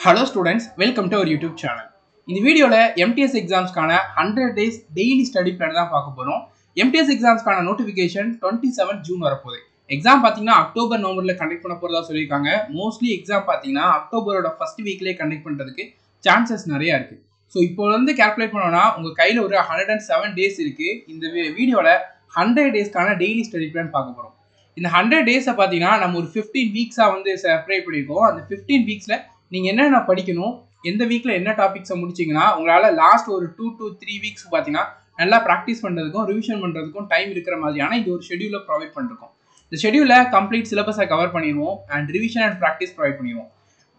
Hello students, welcome to our YouTube channel. In the video, MTS exams 100 days daily study plan தான் பார்க்க போறோம். MTS exams notification 27 June வரப்போகுது. Exam பாத்தீங்கன்னா October நவம்பர்ல conduct பண்ண போறதா சொல்லிருக்காங்க. மோஸ்ட்லி எக்ஸாம் பாத்தீங்கன்னா அக்டோபரோட ஃபர்ஸ்ட் வீக்லயே கண்டக்ட் பண்றதுக்கு சான்சஸ் நிறைய இருக்கு. ஸோ இப்போ வந்து கால்குலேட் பண்ணோம்னா உங்க கையில ஒரு 107 டேஸ் இருக்கு. இந்த வீடியோல 100 டேஸ்க்கான டெய்லி ஸ்டடி பிளான் பார்க்க போறோம். இந்த 100 டேஸை பார்த்தீங்கன்னா நம்ம ஒரு 15 வீக்ஸாக வந்து செப்பரேட் பண்ணியிருக்கோம். அந்த 15 வீக்ஸில் நீங்கள் என்னென்ன படிக்கணும், எந்த வீக்கில் என்ன டாபிக்ஸை முடிச்சிங்கன்னா உங்களால் லாஸ்ட் ஒரு 2 to 3 வீக்ஸ் பார்த்தீங்கன்னா நல்லா ப்ராக்டிஸ் பண்ணுறதுக்கும் ரிவிஷன் பண்ணுறதுக்கும் டைம் இருக்கிற மாதிரியான இது ஒரு ஷெடியூலை ப்ரொவைட் பண்ணிருக்கோம். இந்த ஷெடியூலில் கம்ப்ளீட் சிலபஸை கவர் பண்ணிடுவோம் and revision and practice provide பண்ணிடுவோம்.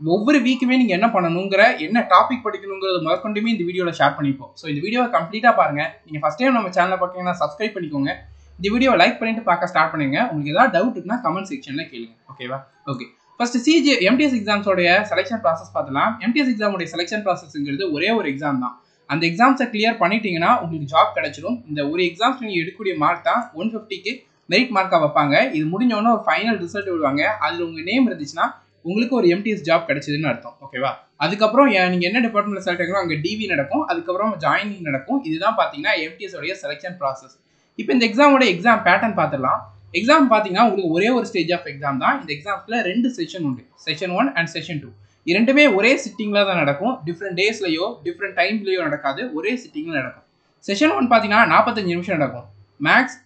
ஒவ்வொரு வீக்குமே நீங்கள் என்ன பண்ணணுங்கிற என்ன டாபிக் படிக்கணுங்கிறது முதற்கொண்டுமே இந்த வீடியோவில் ஷேர் பண்ணிப்போம். ஸோ இந்த வீடியோவை கம்ப்ளீட்டாக பாருங்கள். நீங்கள் ஃபஸ்ட் டைம் நம்ம சேனலை பார்த்தீங்கன்னா சப்ஸ்கிரைப் பண்ணிக்கோங்க. இந்த வீடியோவை லைக் பண்ணிட்டு பார்க்க ஸ்டார்ட் பண்ணுங்க. உங்களுக்கு ஏதாவது டவுட் இருக்குன்னா கமெண்ட் செக்ஷனில் கேளுங்க. ஓகேவா? ஓகே, ஃபர்ஸ்ட் MTS எக்ஸாம்ஸோடைய செலெக்ஷன் ப்ராசஸ் பார்த்துலாம். MTS எக்ஸாமோடைய செலெக்ஷன் ப்ராசஸ்ங்கிறது ஒரே ஒரு எக்ஸாம் தான். அந்த எக்ஸாம்ஸை கிளியர் பண்ணிட்டீங்கன்னா உங்களுக்கு ஜாப் கிடைச்சிடும். இந்த ஒரு எக்ஸாம்ஸ் நீங்கள் எடுக்கக்கூடிய மார்க் தான் 150க்கு மெரிட் மார்க்காக வைப்பாங்க. இது முடிஞ்சோன்னா ஒரு ஃபைனல் ரிசல்ட் விடுவாங்க. அதில் உங்கள் நேம் இருந்துச்சுன்னா உங்களுக்கு ஒரு MTS ஜாப் கிடைச்சதுன்னு அர்த்தம். ஓகேவா? அதுக்கப்புறம் நீங்கள் என்ன டிபார்ட்மெண்ட்ல செலக்ட் ஆகிறோம் அங்கே DV நடக்கும். அதுக்கப்புறம் ஜாயினிங் நடக்கும். இதுதான் பார்த்தீங்கன்னா MTS உடைய செலெக்ஷன் ப்ராசஸ். இப்போ இந்த எக்ஸாமோட எக்ஸாம் பேட்டர்ன் பார்த்துடலாம். எக்ஸாம் பார்த்தீங்கன்னா உங்களுக்கு ஒரே ஒரு ஸ்டேஜ் ஆஃப் எக்ஸாம் தான். இந்த எக்ஸாம்ஸில் 2 செஷன் உண்டு, செஷன் 1 அண்ட் செஷன் 2. இரண்டுமே ஒரே சிட்டிங்கில் தான் நடக்கும். டிஃப்ரெண்ட் டேஸ்லையோ டிஃப்ரெண்ட் டைம்லையோ நடக்காது, ஒரே சிட்டிங்கில் நடக்கும். செஷன் 1 பார்த்தீங்கன்னா 45 நிமிஷம் நடக்கும். மேக்ஸ்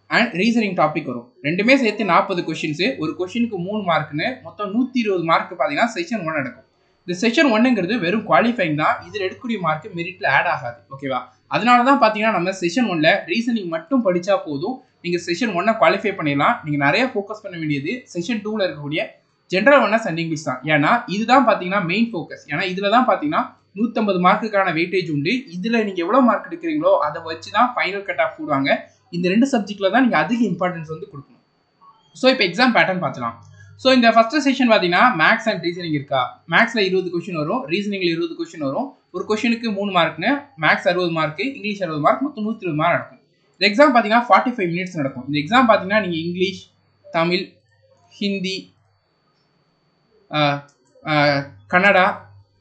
அண்ட் ரீசனிங் டாபிக் வரும். ரெண்டுமே சேர்த்து 40 கொஷின்ஸு. ஒரு கொஷினுக்கு 3 மார்க்குன்னு மொத்தம் 120 மார்க் பார்த்தீங்கன்னா செஷன் 1 நடக்கும். இந்த செஷன் 1ங்கிறது வெறும் குவாலிஃபைங் தான். இதில் எடுக்கக்கூடிய மார்க் மெரிட்ல ஆட் ஆகாது. ஓகேவா? அதனால தான் பார்த்தீங்கன்னா நம்ம செஷன் 1ல ரீசனிங் மட்டும் படித்தா போதும். நீங்கள் செஷன் 1 குவாலிஃபை பண்ணிடலாம். நீங்கள் நிறைய ஃபோக்கஸ் பண்ண வேண்டியது செஷன் 2ல இருக்கக்கூடிய ஜென்ரல் அவேர்னஸ் அண்ட் இங்கிலீஷ் தான். ஏன்னா இதுதான் பார்த்தீங்கன்னா மெயின் ஃபோக்கஸ். ஏன்னா இதில் தான் பார்த்தீங்கன்னா 150 மார்க்குக்கான வெயிட்டேஜ் உண்டு. இதில் நீங்கள் எவ்வளோ மார்க் எடுக்கிறீங்களோ அதை வச்சு தான் ஃபைனல் கட் ஆஃப் போடுவாங்க. இந்த 2 சப்ஜெக்டில் தான் நீங்கள் அதிக இம்பார்ட்டன்ஸ் வந்து கொடுக்கணும். ஸோ இப்போ எக்ஸாம் பேட்டர்ன் பார்த்துலாம். ஸோ இந்த ஃபர்ஸ்ட் செஷன் பார்த்தீங்கன்னா மேக்ஸ் அண்ட் ரீசனிங் இருக்கா. மேக்ஸில் 20 கொஷின் வரும், ரீசனிங்கில் 20 கொஷின் வரும். ஒரு கொஷனுக்கு 3 மார்க்னு, மேக்ஸ் 60 மார்க்கு, இங்கிலீஷ் 60 மார்க், மொத்தம் 120 மார்க் நடக்கும். இந்த எக்ஸாம் பார்த்தீங்கன்னா 45 மினிட்ஸ் நடக்கும். இந்த எக்ஸாம் பார்த்தீங்கன்னா நீங்கள் இங்கிலீஷ், தமிழ், ஹிந்தி, கன்னடா,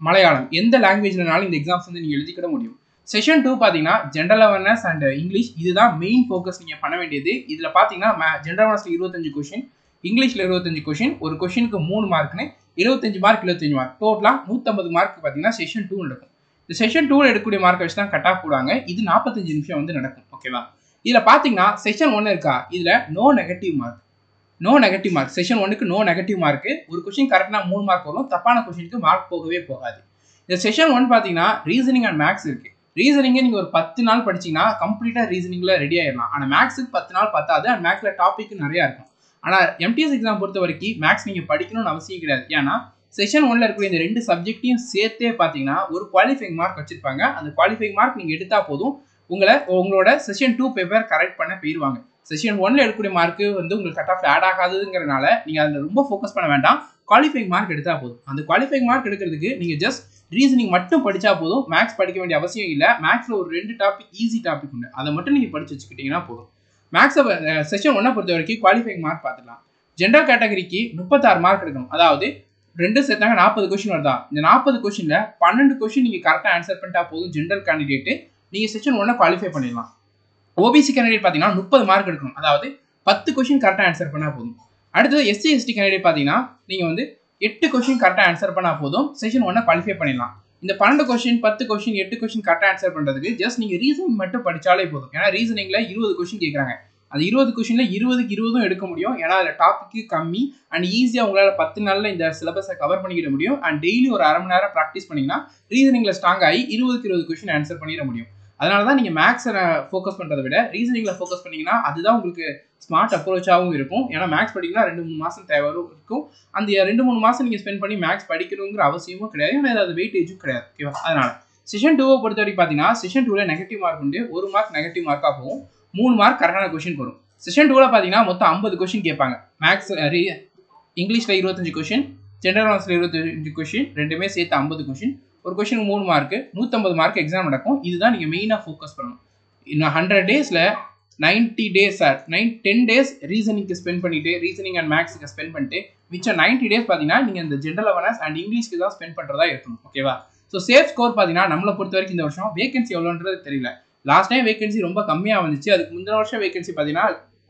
மலையாளம் எந்த லாங்குவேஜ்லனாலும் இந்த எக்ஸாம்ஸ் வந்து நீங்கள் எழுதிக்கிட முடியும். செஷன் 2 பார்த்தீங்கன்னா ஜென்ரல் அவேர்னஸ் அண்ட் இங்கிலீஷ், இதுதான் மெயின் ஃபோக்கஸ் நீங்கள் பண்ண வேண்டியது. இதில் பார்த்தீங்கன்னா ஜென்ரல் அவேர்னஸில் 25 கொஷின், இங்கிலீஷில் 25 கொஷின், ஒரு கொஷனுக்கு 3 மார்க்னு 25 மார்க் 25 மார்க், டோட்டலாக 150 மார்க் பார்த்தீங்கன்னா செஷன் 2 நடக்கும். இந்த செஷன் 2 எடுக்கக்கூடிய மார்க் வச்சு தான் கட் ஆஃப் போடுவாங்க. இது 45 நிமிஷம் வந்து நடக்கும். ஓகேவா? இதில் பார்த்தீங்கன்னா செஷன் 1 இருக்கா, இதில் no negative mark. No negative mark session 1க்கு நோ நெகட்டிவ் மார்க்கு. ஒரு கொஷின் கரெக்டாக 3 மார்க் வரும், தப்பான கொஷனுக்கு மார்க் போகவே போகாது. இந்த செஷன் 1 பார்த்தீங்கன்னா ரீசனிங் அண்ட் மேக்ஸ் இருக்குது. ரீசனிங்கை நீங்கள் ஒரு 10 நாள் படிச்சிங்கன்னா கம்ப்ளீட்டாக ரீசனிங்கில் ரெடி ஆயிடலாம். ஆனால் மேக்ஸுக்கு 10 நாள் பத்தாது. அண்ட் மேக்ஸில் டாபிக் நிறையா இருக்கும். ஆனால் MTS எக்ஸாம் பொறுத்த வரைக்கும் மேக்ஸ் நீங்கள் படிக்கணும்னு அவசியம் கிடையாது. ஏன்னா செஷன் 1ல இருக்கக்கூடிய இந்த 2 சப்ஜெக்டையும் சேர்த்தே பார்த்தீங்கன்னா ஒரு குவாலிஃபைங் மார்க் வச்சிருப்பாங்க. அந்த குவாலிஃபைங் மார்க் நீங்கள் எடுத்தால் போதும், உங்களோட செஷன் 2 பேப்பர் கரெக்ட் பண்ண போயிடுவாங்க. செஷன் 1ல எடுக்கக்கூடிய மார்க்கு வந்து உங்களுக்கு கட் ஆஃப் ஆட் ஆகாதுங்கிறனால நீங்கள் அதில் ரொம்ப ஃபோக்கஸ் பண்ண வேண்டாம். குவாலிஃபைங் மார்க் எடுத்தால் போதும். அந்த குவாலிஃபைங் மார்க் எடுக்கிறதுக்கு நீங்கள் ஜஸ்ட் ரீசனிங் மட்டும் படித்தா போதும். மேக்ஸ் படிக்க வேண்டிய அவசியம் இல்லை. மேக்ஸில் ஒரு 2 டாபிக் ஈஸி டாபிக் உண்டு, அதை மட்டும் நீங்கள் படித்து வச்சுக்கிட்டீங்கன்னா போதும். மேக்ஸை செஷன் 1 பொறுத்த வரைக்கும் குவாலிஃபைங் மார்க் பார்த்துக்கலாம். ஜென்ரல் கேட்டகரிக்கு 36 மார்க் எடுக்கணும். அதாவது 2 சேர்த்தாங்க 40 கொஸ்டின் வருதா. இந்த 40 கொஸ்டினில் 12 கொஸ்டின் நீங்கள் கரெக்டாக ஆன்சர் பண்ணிட்டா போதும். ஜென்ரல் கேண்டிடேட்டு நீங்கள் செஷன் 1 குவாலிஃபை பண்ணிடலாம். OBC கேண்டிடேட் பார்த்தீங்கன்னா 30 மார்க் எடுக்கணும். அதாவது 10 கொஸ்டின் கரெக்டாக ஆன்சர் பண்ணால் போதும். அடுத்தது SC ST கேண்டிடேட் பார்த்தீங்கன்னா நீங்கள் வந்து 8 கொஸ்டின் கரெக்டாக ஆன்சர் பண்ணால் போதும். செஷன் 1 குவாலிஃபை பண்ணிடலாம். இந்த 12 கொஸ்டின் 10 கொஸ்டின் 8 கொஸ்டின் கரெக்டாக ஆன்சர் பண்ணுறதுக்கு ஜஸ்ட் நீங்கள் ரீசனிங் மட்டும் படித்தாலே போதும். ஏன்னா ரீசனிங்கில் 20 கொஸ்டின் கேட்குறாங்க. அது 20 கொஸ்டினில் 20க்கு 20 எடுக்க முடியும். ஏன்னா அதில் டாப்பிக்கு கம்மி அண்ட் ஈஸியாக உங்களால் 10 நாளில் இந்த சிலபஸை கவர் பண்ணிக்கிட முடியும். அண்ட் டெய்லி ஒரு அரை மணி நேரம் ப்ராக்டிஸ் பண்ணிங்கன்னா ரீசனிங்கில் ஸ்ட்ராங் ஆகி 20க்கு 20 கொஸ்டின் ஆன்சர் பண்ணிட முடியும். அதனால தான் நீங்கள் மேக்ஸை ஃபோக்கஸ் பண்ணுறதை விட ரீசனிங்கில் ஃபோக்கஸ் பண்ணிங்கன்னா அதுதான் உங்களுக்கு ஸ்மார்ட் அப்ரோச்சாகவும் இருக்கும். ஏன்னா மேக்ஸ் படிக்கணும்னா 2-3 மாதம் தேவை இருக்கும். அந்த 2-3 மாதம் நீங்கள் ஸ்பெண்ட் பண்ணி மேக்ஸ் படிக்கணுங்கிற அவசியமும் கிடையாது. ஏன்னா அது வெயிட்டேஜும் கிடையாது. ஓகேவா? அதனால் செஷன் 2 பொறுத்த வரைக்கும் பார்த்தீங்கன்னா செஷன் 2ல நெகட்டிவ் மார்க் உண்டு. 1 மார்க் நெகட்டிவ் மார்க்காக போகும், 3 மார்க் கரெக்டான கொஷின் வரும். செஷன் 2ல பார்த்தீங்கன்னா மொத்தம் 50 கொஷின் கேட்பாங்க. மேக்ஸ் இங்கிலீஷில் 25 கொஷின், ஜென்ரல் அவேர்னஸில் 25 கொஷின், ரெண்டுமே சேர்த்து 50 கொஷின். ஒரு கொஷின் 3 மார்க்கு, 150 மார்க் எக்ஸாம் நடக்கும். இதுதான் நீங்கள் மெயினாக ஃபோக்கஸ் பண்ணணும். இன்னும் 100 டேஸில் 90 டேஸ் 10 டேஸ் ரீசனிங்க்கு ஸ்பெண்ட் பண்ணிட்டு, ரீசனிங் அண்ட் மேக்ஸுக்கு ஸ்பெண்ட் பண்ணிட்டு மிச்சம் 90 டேஸ் பார்த்தீங்கன்னா நீங்கள் இந்த ஜென்ரல் அவேர்னஸ் அண்ட் இங்கிலீஷ்க்கு தான் ஸ்பெண்ட் பண்ணுறதா இருக்கணும். ஓகேவா? ஸோ சேஃப் ஸ்கோர் பார்த்தீங்கன்னா நம்மளை பொறுத்த வரைக்கும் இந்த வருஷம் வேகன்சி எவ்வளோன்றது தெரியல. லாஸ்ட் டைம் வேகன்சி ரொம்ப கம்மியாக வந்துச்சு. அதுக்கு முந்தின வருஷம் வேகன்சி பார்த்தீங்கன்னா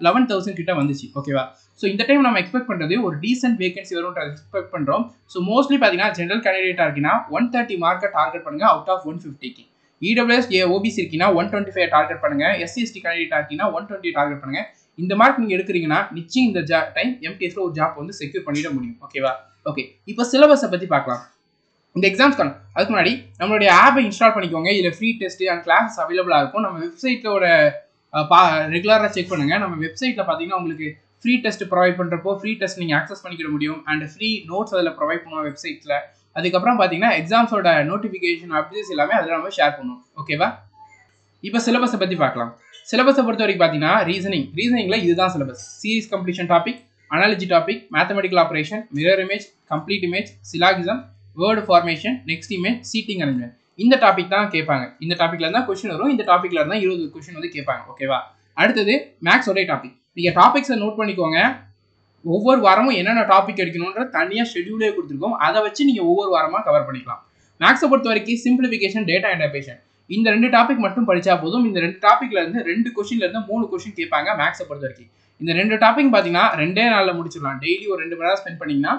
11,000 கிட்ட வந்துச்சு. ஓகேவா? ஸோ இந்த டைம் நம்ம எக்ஸ்பெக்ட் பண்ணுறது ஒரு டீசென்ட் வேகன்சி வரும்ன்ற எக்ஸ்பெக்ட் பண்ணுறோம். ஸோ மோஸ்ட்லி பார்த்தீங்கன்னா ஜென்ரல் கேண்டிடேட்டாக இருக்குன்னா 130 மார்க்கை டார்கெட் பண்ணுங்க அவுட் ஆஃப் 150க்கு. இடபிள்யூஎஸ் ஓபிசி இருக்கீங்கன்னா 125 டார்கெட் பண்ணுங்க. எஸ்சி எஸ்டி கேண்டிடேட்டாக இருக்கீங்கன்னா 120 டார்கெட் பண்ணுங்க. இந்த மார்க் நீங்கள் எடுக்கிறீங்கன்னா நிச்சயம் இந்த டைம் எம்டிஎஸ்ல ஒரு ஜாப் வந்து செக்யூர் பண்ணிட முடியும். ஓகேவா? ஓகே, இப்போ சிலபஸை பற்றி பார்க்கலாம். இந்த எக்ஸாம்ஸ்க்கான அதுக்கு முன்னாடி நம்மளுடைய ஆப்பை இன்ஸ்டால் பண்ணிக்கோங்க. இதில் ஃப்ரீ டெஸ்ட் அண்ட் கிளாஸஸ் அவைலபிளாக இருக்கும். நம்ம வெப்சைட்டோட ரெகுலராக செக் பண்ணுங்க. நம்ம வெப்சைட்டில் பார்த்தீங்கன்னா உங்களுக்கு ஃப்ரீ டெஸ்ட் ப்ரொவைட் பண்ணுறப்போ ஃப்ரீ டெஸ்ட் நீங்கள் ஆக்சஸ் பண்ணிக்கிட முடியும். அண்ட் ஃப்ரீ நோட்ஸ் அதில் ப்ரொவைட் பண்ணுவோம் வெப்சைட்டில். அதுக்கப்புறம் பார்த்தீங்கன்னா எக்ஸாம்ஸோட நோட்டிஃபிகேஷன் அப்டேட்ஸ் எல்லாமே அதில் நம்ம ஷேர் பண்ணுவோம். ஓகேவா? இப்போ சிலபஸை பற்றி பார்க்கலாம். சிலபஸை பொறுத்த வரைக்கும் பார்த்தீங்கன்னா ரீசனிங்கில் இதுதான் syllabus. Series completion topic, analogy topic, mathematical operation, mirror image, complete image, syllogism, word formation, next image, seating arrangement. இந்த டாபிக் தான் கேட்பாங்க. இந்த டாப்பிக்ல இருந்தால் கொஸ்டின் வரும். இந்த டாப்பிக்ல இருந்தால் 20 கொஸ்டின் வந்து கேட்பாங்க. ஓகேவா? அடுத்தது மேக்ஸோட டாபிக். நீங்கள் டாபிக்ஸை நோட் பண்ணிக்கோங்க. ஒவ்வொரு வாரமும் என்னென்ன டாபிக் எடுக்கணுன்ற தனியாக ஷெடியூலே கொடுத்துருக்கோம். அதை வச்சு நீங்கள் ஒவ்வொரு வாரமாக கவர் பண்ணிக்கலாம். மேக்ஸை பொறுத்த வரைக்கும் சிம்பிளிஃபிகேஷன், டேட்டா இன்டர்பிரேஷன், இந்த 2 டாபிக் மட்டும் படித்தா போதும். இந்த 2 டாப்பிக்ல இருந்து 2 கொஸ்டின்ல இருந்து 3 கொஸ்டின் கேட்பாங்க மேக்ஸை பொறுத்த வரைக்கும். இந்த 2 டாபிக் பார்த்தீங்கன்னா 2 நாளில் முடிச்சிடலாம். டெய்லி ஒரு 2 மணி நேரம் ஸ்பெண்ட் பண்ணிங்கன்னா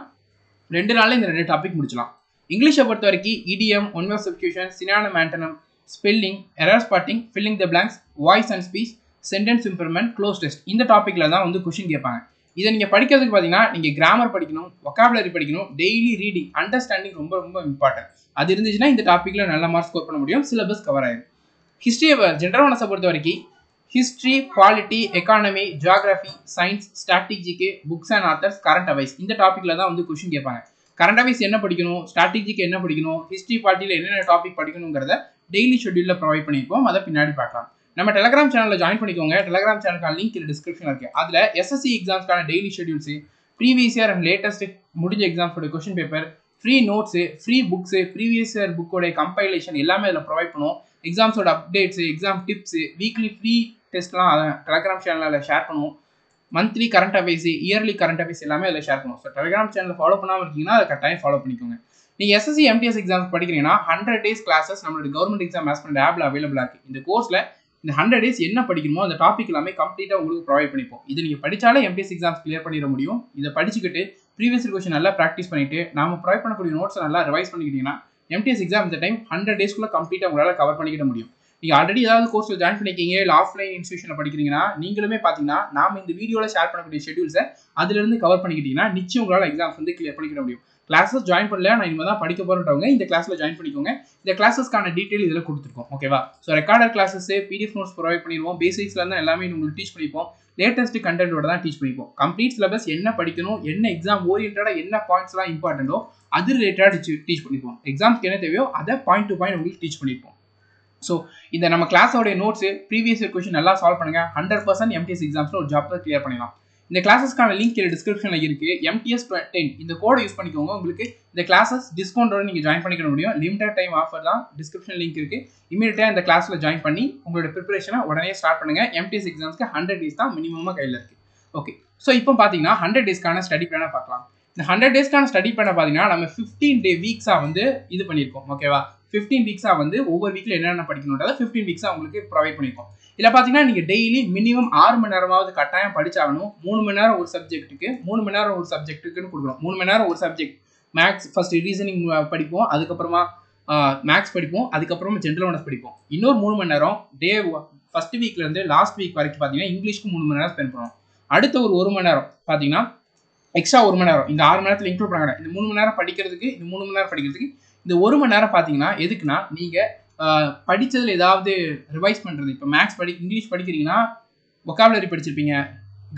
2 நாளில் இந்த 2 டாபிக் முடிச்சலாம். இங்கிலீஷை பொறுத்த வரைக்கும் idiom, one word substitution, synonym antonym, spelling, error spotting, filling the blanks, voice and speech, sentence improvement, cloze test, இந்த டாப்பிக்ல தான் வந்து கொஸ்டின் கேட்பாங்க. இதை நீங்கள் படிக்கிறதுக்கு பார்த்தீங்கன்னா நீங்கள் கிராமர் படிக்கணும், வொக்காபுலரி படிக்கணும், டெய்லி ரீடிங், அண்டர்ஸ்டாண்டிங் ரொம்ப ரொம்ப இம்பார்ட்டன்ட். அது இருந்துச்சுன்னா இந்த டாப்பிக்ல நல்ல மார்க் ஸ்கோர் பண்ண முடியும். சிலபஸ் கவர் ஆயிடும். ஹிஸ்ட்ரி ஜென்ரல் அவேர்னஸை பொறுத்த வரைக்கும் history, polity, economy, geography, science, ஸ்ட்ராட்டஜிக்கு, புக்ஸ் அண்ட் ஆத்தர்ஸ், கரண்ட் அவைஸ், இந்த டாப்பிக்ல தான் வந்து கொஸ்டின் கேட்பாங்க. கரண்ட் அவைஸ் என்ன படிக்கணும், ஸ்ட்ராட்டஜிக்கு என்ன படிக்கணும், ஹிஸ்ட்ரி பார்ட்டியில் என்னென்ன டாபிக் படிக்கணுங்கிறத டெய்லி ஷெட்யூலில் ப்ரொவைட் பண்ணியிருப்போம். அதை பின்னாடி பார்க்கலாம். நம்ம டெலிகிராம் சேனலில் ஜாயின் பண்ணிக்கோங்க. டெலிகிராம் சேனலுக்கான லிங்க் டிஸ்கிரிப்ஷனில் இருக்குது. அதில் எஸ்எஸ்சி எக்ஸாம்ஸ்க்கான daily schedules, previous year and latest முடிஞ்ச எக்ஸாம்ஸோட question paper, free notes, free books, previous year புக்கோட கம்பைலேஷன் எல்லாமே அதில் ப்ரொவைட் பண்ணுவோம். எக்ஸாம்ஸோட updates, exam tips, weekly free டெஸ்ட்லாம் அதை டெலிகிராம் சேனலில் ஷேர் பண்ணுவோம். Monthly current affairs, yearly current affairs எல்லாமே அதில் ஷேர் பண்ணுவோம். ஸோ டெலிகிராம் சேனல் ஃபாலோ பண்ணாமல் இருக்கீங்கன்னா அதை கட்டாயம் ஃபாலோ பண்ணிக்கோங்க. நீங்கள் எஸ்எஸ்சி எம்டிஎஸ் எக்ஸாம்ஸ் படிக்கிறீங்கன்னா 100 days கிளாஸஸ் நம்மளோட கவர்மெண்ட் எக்ஸாம் மேஸ்மெண்ட் ஆப்பில் அவைலபிளாக இருக்குது. இந்த கோர்ஸில் இந்த 100 days என்ன படிக்கணுமோ அந்த டாபிக் எல்லாமே கம்ப்ளீட்டாக உங்களுக்கு ப்ரொவைட் பண்ணிப்போம். இது நீங்கள் படித்தாலே எம்டிஎஸ் எக்ஸாம்ஸ் கிளியர் பண்ணிட முடியும். இதை படிச்சுக்கிட்டு ப்ரீவியஸ் கொஸ்டின் நல்லா ப்ராக்டிஸ் பண்ணிட்டு நாம ப்ரொவைட் பண்ணக்கூடிய நோட்ஸை நல்லா ரிவைஸ் பண்ணிக்கிட்டீங்கன்னா எம்டிஎஸ் எக்ஸாம் இந்த டைம் 100 daysக்குள்ளே கம்ப்ளீட்டாக உங்களால் கவர் பண்ணிக்கிட முடியும். நீங்கள் ஆல்ரெடி ஏதாவது கோர்ஸில் ஜாயின் பண்ணிக்கிங்க, இல்லை ஆஃப்லைன் இன்ஸ்டியூஷனில் படிக்கிறீங்கன்னா நீங்களுமே பார்த்தீங்கன்னா நாம் இந்த வீடியோவில் ஷேர் பண்ணக்கூடிய ஷெட்யூல்ஸை அதிலிருந்து கவர் பண்ணிக்கிட்டீங்கன்னா நிச்சயம் உங்களால் எக்ஸாம்ஸ் வந்து கிளியர் பண்ணிக்கிட முடியும். கிளாஸஸ் ஜாயின் பண்ணல, நான் இனிமேல் தான் படிக்க போகிறவங்க இந்த கிளாஸில் ஜாயின் பண்ணிக்கோங்க. இந்த கிளாஸஸ்க்கான டீட்டெயில் இதில் கொடுத்துருக்கோம். ஓகேவா? So recorder classes, PDF notes provide பண்ணிடுவோம். பேசிக்ஸ்ல இருந்து எல்லாமே உங்களுக்கு டீச் பண்ணிப்போம். லேட்டஸ்ட் கண்டென்ட்டோட தான் டீச் பண்ணிப்போம். கம்ப்ளீட் சிலபஸ் என்ன படிக்கணும், என்ன எக்ஸாம் ஓரியன்டாக என்ன பாயிண்ட்ஸ்லாம் இம்பார்ட்டன்ட்டோ அது ரிலேட்டடாக டீச் பண்ணிப்போம். எக்ஸாம்ஸ்க்கு என்ன தேவையோ அதை பாயிண்ட் டு பாயிண்ட் உங்களுக்கு டீச் பண்ணிப்போம். ஸோ இந்த நம்ம கிளாஸோடைய நோட்ஸு, ப்ரீவியஸ் இயர் கொஸ்டின் நல்லா சால்வ் பண்ணுங்க. 100% எம்டிஎஸ் எக்ஸாம்ஸில் ஒரு ஜாப் கிளியர் பண்ணிடலாம். இந்த கிளாஸஸ்க்கான லிங்க் டிஸ்கிரிப்ஷனில் இருக்குது. MTS10 இந்த கோடை யூஸ் பண்ணிக்கோங்க. உங்களுக்கு இந்த கிளாஸஸ் டிஸ்கவுண்டோட நீங்கள் ஜாயின் பண்ணிக்க முடியும். லிமிடெட் டைம் ஆஃபர் தான். டிஸ்கிரிப்ஷன் லிங்க் இருக்குது. இமீடியட்டாக இந்த கிளாஸில் ஜாயின் பண்ணி உங்களோட ப்ரிப்பரேஷனை உடனே ஸ்டார்ட் பண்ணுங்கள். எம்டிஎஸ் எக்ஸாம்ஸ்க்கு 100 days தான் மினிமமாக கையில் இருக்குது. ஓகே, ஸோ இப்போ பார்த்தீங்கன்னா 100 daysக்கான ஸ்டடி பிளானை பார்க்கலாம். இந்த 100 daysக்கான ஸ்டடி பிளானை பார்த்தீங்கன்னா நம்ம 15 வீக்ஸாக வந்து இது பண்ணியிருக்கோம். ஓகேவா? 15 வீக்ஸாக வந்து ஒவ்வொரு வீக்கில் என்னென்ன படிக்கணுன்றதை 15 வீக்ஸாக உங்களுக்கு ப்ரொவைட் பண்ணியிருக்கோம். இதில் பார்த்தீங்கன்னா நீங்கள் டெய்லி மினிமம் 6 மணி நேரமாவது கட்டாயம் படிச்சாகணும். 3 மணி நேரம் ஒரு சப்ஜெக்ட்டுக்கு, 3 மணி நேரம் ஒரு சப்ஜெக்ட்டுக்குன்னு கொடுக்குறோம். 3 மணி நேரம் ஒரு சப்ஜெக்ட். மேக்ஸ் ஃபர்ஸ்ட் ரீசனிங் படிப்போம், அதுக்கப்புறமா மேக்ஸ் படிப்போம், அதுக்கப்புறமா ஜென்ரல் அவேர்னஸ் படிப்போம். இன்னொரு 3 மணி நேரம் ஃபர்ஸ்ட் வீக்லேருந்து லாஸ்ட் வீக் வரைக்கும் பார்த்தீங்கன்னா இங்கிலீஷ்க்கு 3 மணி நேரம் ஸ்பெண்ட் பண்ணுவோம். அடுத்த ஒரு 1 மணி நேரம் பார்த்தீங்கன்னா எக்ஸ்ட்ரா 1 மணி நேரம் இந்த 6 மணி நேரத்தில் இன்க்ளூட் பண்ணாங்க. இந்த 3 மணி நேரம் படிக்கிறதுக்கு, இந்த 3 மணி நேரம் படிக்கிறதுக்கு, இந்த 1 மணி நேரம் பார்த்தீங்கன்னா எதுக்குன்னா நீங்கள் படித்ததில் ஏதாவது ரிவைஸ் பண்ணுறது. இப்போ மேக்ஸ் இங்கிலீஷ் படிக்கிறீங்கன்னா வொக்காபுலரி படிச்சிருப்பீங்க,